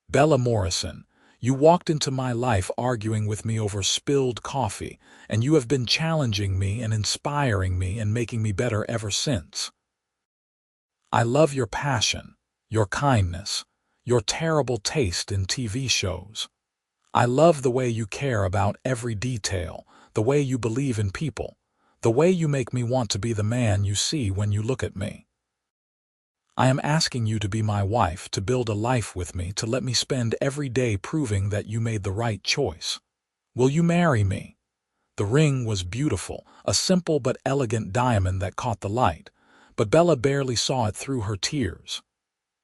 Speaker 1: "Bella Morrison, you walked into my life arguing with me over spilled coffee, and you have been challenging me and inspiring me and making me better ever since. I love your passion, your kindness, your terrible taste in TV shows. I love the way you care about every detail, the way you believe in people, the way you make me want to be the man you see when you look at me. I am asking you to be my wife, to build a life with me, to let me spend every day proving that you made the right choice. Will you marry me?" The ring was beautiful, a simple but elegant diamond that caught the light, but Bella barely saw it through her tears.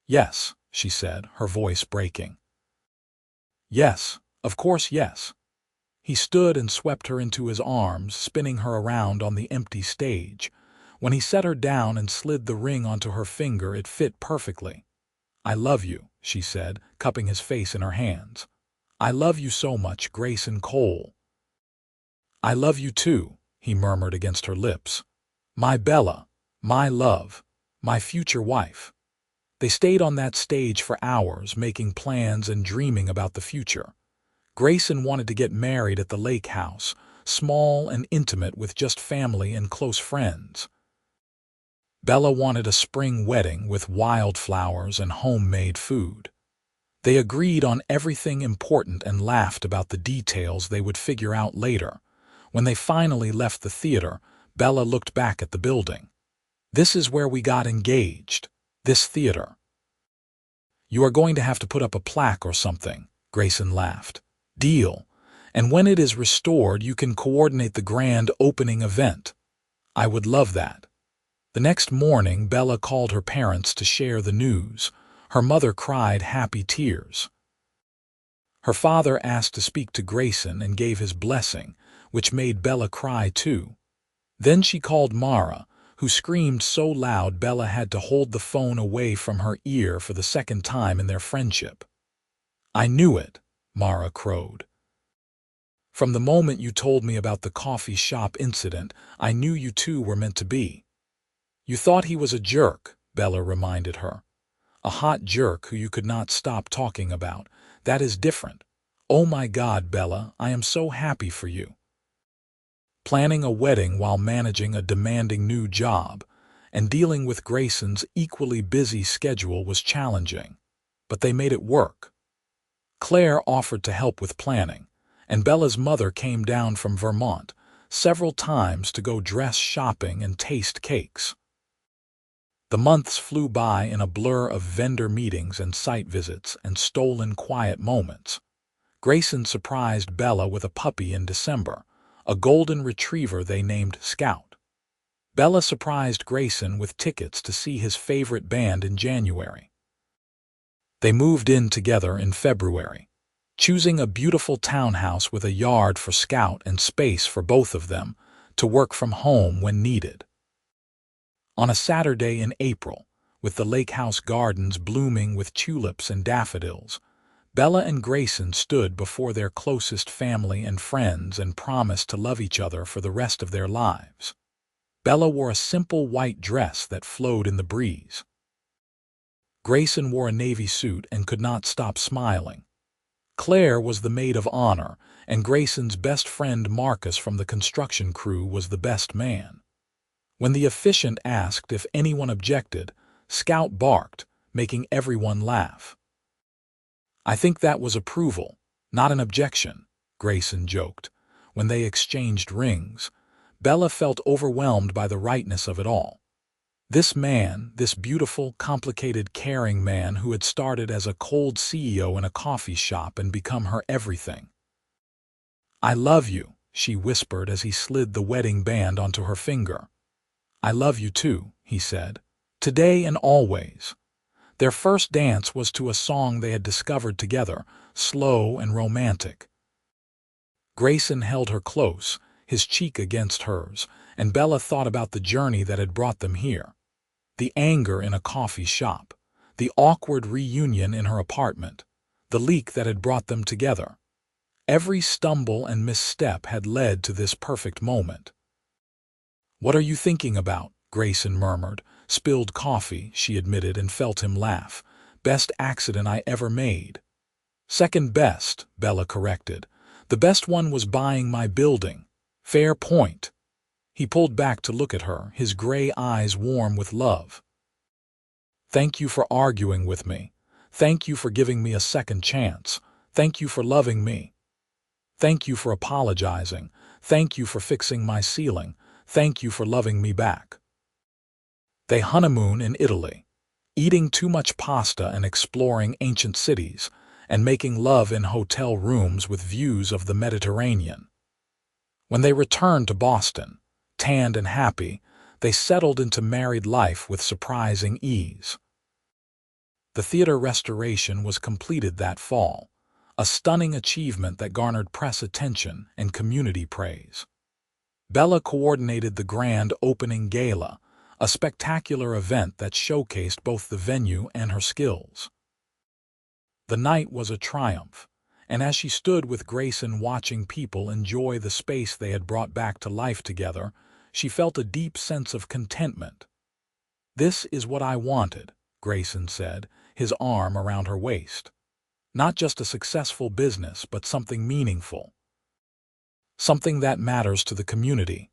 Speaker 1: "Yes," she said, her voice breaking. "Yes, of course, yes." He stood and swept her into his arms, spinning her around on the empty stage. When he set her down and slid the ring onto her finger, it fit perfectly. "I love you," she said, cupping his face in her hands. "I love you so much, Grayson Cole." "I love you too," he murmured against her lips. "My Bella, my love, my future wife." They stayed on that stage for hours, making plans and dreaming about the future. Grayson wanted to get married at the lake house, small and intimate with just family and close friends. Bella wanted a spring wedding with wildflowers and homemade food. They agreed on everything important and laughed about the details they would figure out later. When they finally left the theater, Bella looked back at the building. "This is where we got engaged. This theater." "You are going to have to put up a plaque or something," Grayson laughed. "Deal. And when it is restored, you can coordinate the grand opening event." "I would love that." The next morning, Bella called her parents to share the news. Her mother cried happy tears. Her father asked to speak to Grayson and gave his blessing, which made Bella cry too. Then she called Mara, who screamed so loud Bella had to hold the phone away from her ear for the second time in their friendship. "I knew it," Mara crowed. "From the moment you told me about the coffee shop incident, I knew you two were meant to be." "You thought he was a jerk," Bella reminded her. "A hot jerk who you could not stop talking about. That is different. Oh my God, Bella, I am so happy for you." Planning a wedding while managing a demanding new job and dealing with Grayson's equally busy schedule was challenging, but they made it work. Claire offered to help with planning, and Bella's mother came down from Vermont several times to go dress shopping and taste cakes. The months flew by in a blur of vendor meetings and site visits and stolen quiet moments. Grayson surprised Bella with a puppy in December, a golden retriever they named Scout. Bella surprised Grayson with tickets to see his favorite band in January. They moved in together in February, choosing a beautiful townhouse with a yard for Scout and space for both of them to work from home when needed. On a Saturday in April, with the lake house gardens blooming with tulips and daffodils, Bella and Grayson stood before their closest family and friends and promised to love each other for the rest of their lives. Bella wore a simple white dress that flowed in the breeze. Grayson wore a navy suit and could not stop smiling. Claire was the maid of honor, and Grayson's best friend Marcus from the construction crew was the best man. When the officiant asked if anyone objected, Scout barked, making everyone laugh. "I think that was approval, not an objection," Grayson joked. When they exchanged rings, Bella felt overwhelmed by the rightness of it all. This man, this beautiful, complicated, caring man who had started as a cold CEO in a coffee shop and become her everything. "I love you," she whispered as he slid the wedding band onto her finger. "I love you too," he said, "today and always." Their first dance was to a song they had discovered together, slow and romantic. Grayson held her close, his cheek against hers, and Bella thought about the journey that had brought them here. The anger in a coffee shop, the awkward reunion in her apartment, the leak that had brought them together. Every stumble and misstep had led to this perfect moment. "What are you thinking about?" Grayson murmured. "Spilled coffee," she admitted and felt him laugh. "Best accident I ever made." "Second best," Bella corrected. "The best one was buying my building." "Fair point." He pulled back to look at her, his gray eyes warm with love. "Thank you for arguing with me. Thank you for giving me a second chance. Thank you for loving me. Thank you for apologizing. Thank you for fixing my ceiling. Thank you for loving me back." They honeymoon in Italy, eating too much pasta and exploring ancient cities, and making love in hotel rooms with views of the Mediterranean. When they returned to Boston, tanned and happy, they settled into married life with surprising ease. The theater restoration was completed that fall, a stunning achievement that garnered press attention and community praise. Bella coordinated the grand opening gala, a spectacular event that showcased both the venue and her skills. The night was a triumph, and as she stood with Grayson watching people enjoy the space they had brought back to life together, she felt a deep sense of contentment. "This is what I wanted," Grayson said, his arm around her waist. "Not just a successful business, but something meaningful. Something that matters to the community."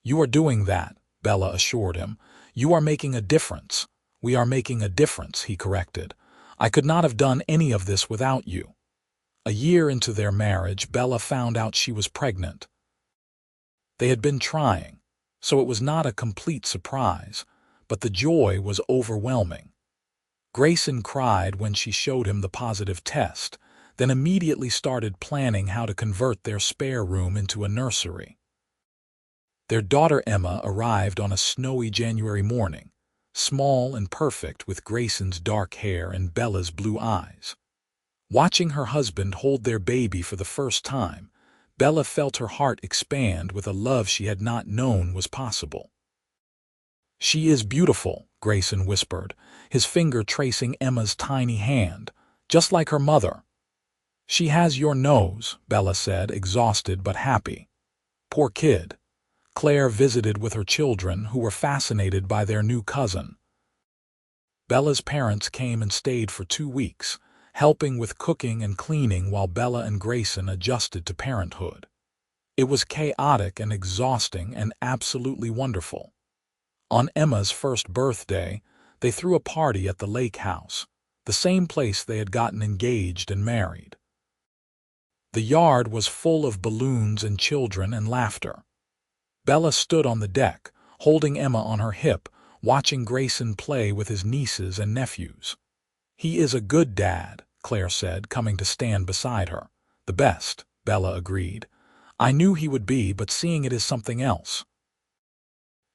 Speaker 1: "You are doing that," Bella assured him. "You are making a difference." "We are making a difference," he corrected. "I could not have done any of this without you." A year into their marriage, Bella found out she was pregnant. They had been trying, so it was not a complete surprise, but the joy was overwhelming. Grayson cried when she showed him the positive test, then immediately started planning how to convert their spare room into a nursery. Their daughter Emma arrived on a snowy January morning, small and perfect with Grayson's dark hair and Bella's blue eyes. Watching her husband hold their baby for the first time, Bella felt her heart expand with a love she had not known was possible. She is beautiful, Grayson whispered, his finger tracing Emma's tiny hand, just like her mother. She has your nose, Bella said, exhausted but happy. Poor kid. Claire visited with her children, who were fascinated by their new cousin. Bella's parents came and stayed for 2 weeks, helping with cooking and cleaning while Bella and Grayson adjusted to parenthood. It was chaotic and exhausting and absolutely wonderful. On Emma's first birthday, they threw a party at the lake house, the same place they had gotten engaged and married. The yard was full of balloons and children and laughter. Bella stood on the deck, holding Emma on her hip, watching Grayson play with his nieces and nephews. "He is a good dad," Claire said, coming to stand beside her. "The best," Bella agreed. "I knew he would be, but seeing it is something else.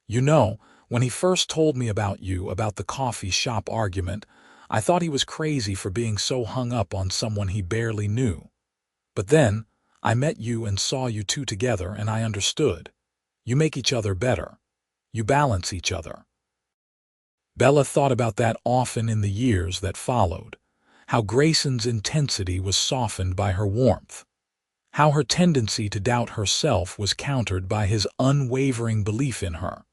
Speaker 1: You know, when he first told me about you, about the coffee shop argument, I thought he was crazy for being so hung up on someone he barely knew. But then, I met you and saw you two together, and I understood. You make each other better. You balance each other." Bella thought about that often in the years that followed, how Grayson's intensity was softened by her warmth, how her tendency to doubt herself was countered by his unwavering belief in her.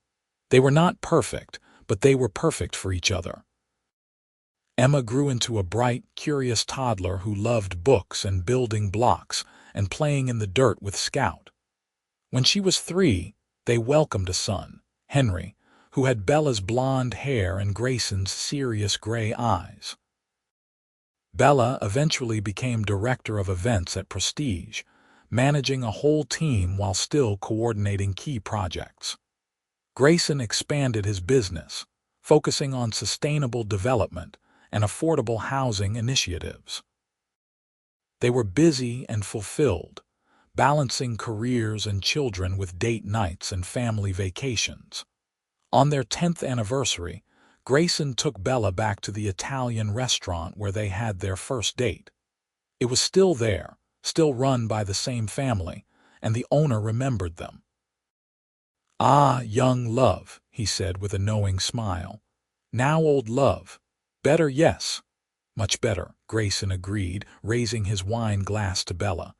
Speaker 1: They were not perfect, but they were perfect for each other. Emma grew into a bright, curious toddler who loved books and building blocks and playing in the dirt with Scout. When she was 3, they welcomed a son, Henry, who had Bella's blonde hair and Grayson's serious gray eyes. Bella eventually became director of events at Prestige, managing a whole team while still coordinating key projects. Grayson expanded his business, focusing on sustainable development and affordable housing initiatives. They were busy and fulfilled, balancing careers and children with date nights and family vacations. On their 10th anniversary, Grayson took Bella back to the Italian restaurant where they had their first date. It was still there, still run by the same family, and the owner remembered them. "Ah, young love," he said with a knowing smile. "Now old love. Better, yes." "Much better," Grayson agreed, raising his wine glass to Bella.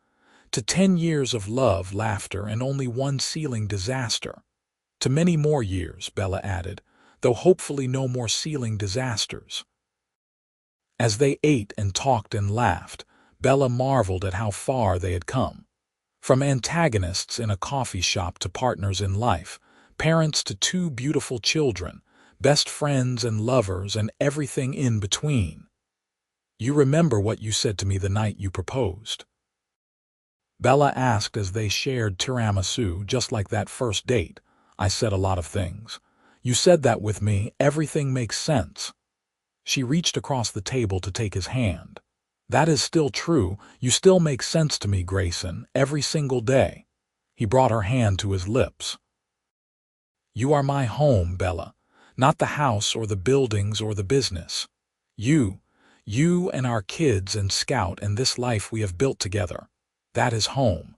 Speaker 1: "To 10 years of love, laughter, and only one sealing disaster. To many more years," Bella added, "though hopefully no more sealing disasters." As they ate and talked and laughed, Bella marveled at how far they had come. From antagonists in a coffee shop to partners in life, parents to 2 beautiful children, best friends and lovers and everything in between. "You remember what you said to me the night you proposed?" Bella asked as they shared tiramisu, just like that first date. "I said a lot of things. You said that with me, everything makes sense." She reached across the table to take his hand. "That is still true. You still make sense to me, Grayson, every single day." He brought her hand to his lips. "You are my home, Bella, not the house or the buildings or the business. You and our kids and Scout and this life we have built together. That is home."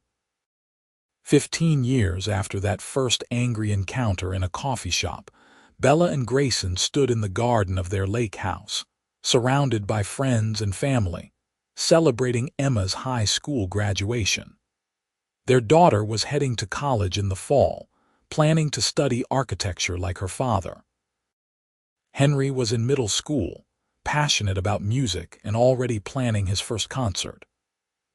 Speaker 1: 15 years after that first angry encounter in a coffee shop, Bella and Grayson stood in the garden of their lake house, surrounded by friends and family, celebrating Emma's high school graduation. Their daughter was heading to college in the fall, planning to study architecture like her father. Henry was in middle school, passionate about music and already planning his first concert.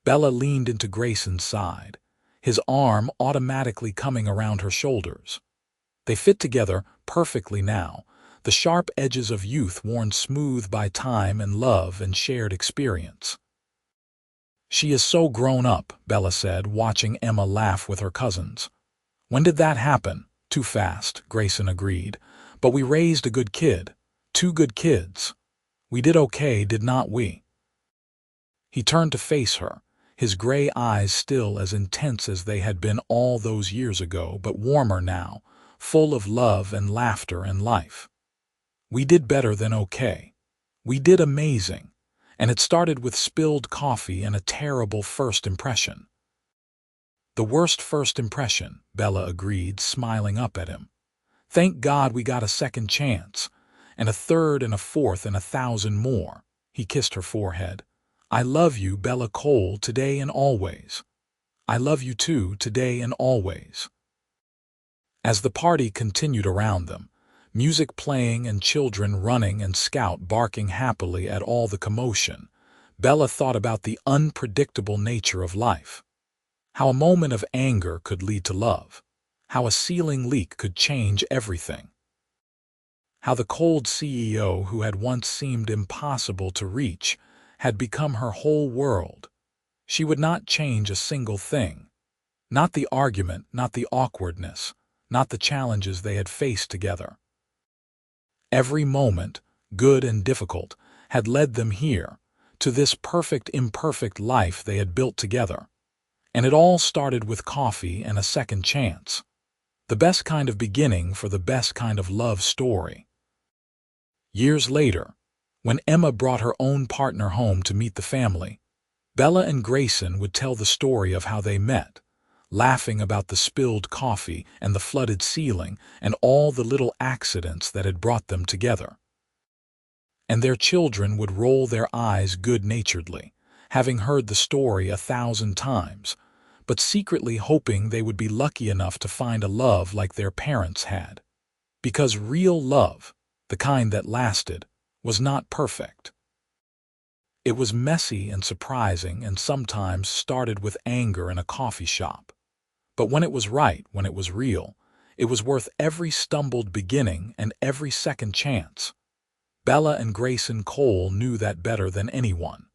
Speaker 1: Bella leaned into Grayson's side, his arm automatically coming around her shoulders. They fit together perfectly now, the sharp edges of youth worn smooth by time and love and shared experience. "She is so grown up," Bella said, watching Emma laugh with her cousins. "When did that happen?" "Too fast," Grayson agreed. "But we raised a good kid. 2 good kids. We did okay, did not we?" He turned to face her, his gray eyes still as intense as they had been all those years ago, but warmer now, full of love and laughter and life. "We did better than okay. We did amazing. And it started with spilled coffee and a terrible first impression." "The worst first impression," Bella agreed, smiling up at him. Thank God we got a second chance, and a third and a fourth and 1,000 more. He kissed her forehead. I love you, Bella Cole, today and always. I love you too, today and always. As the party continued around them, music playing and children running and Scout barking happily at all the commotion, Bella thought about the unpredictable nature of life. How a moment of anger could lead to love. How a ceiling leak could change everything. How the cold CEO who had once seemed impossible to reach had become her whole world. She would not change a single thing. Not the argument, not the awkwardness, not the challenges they had faced together. Every moment, good and difficult, had led them here, to this perfect imperfect life they had built together. And it all started with coffee and a second chance. The best kind of beginning for the best kind of love story. Years later, when Emma brought her own partner home to meet the family, Bella and Grayson would tell the story of how they met, laughing about the spilled coffee and the flooded ceiling and all the little accidents that had brought them together. And their children would roll their eyes good-naturedly, having heard the story 1,000 times, but secretly hoping they would be lucky enough to find a love like their parents had. Because real love, the kind that lasted, was not perfect. It was messy and surprising and sometimes started with anger in a coffee shop. But when it was right, when it was real, it was worth every stumbled beginning and every second chance. Bella and Grayson Cole knew that better than anyone.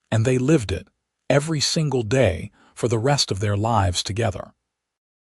Speaker 1: And they lived it, every single day, for the rest of their lives together.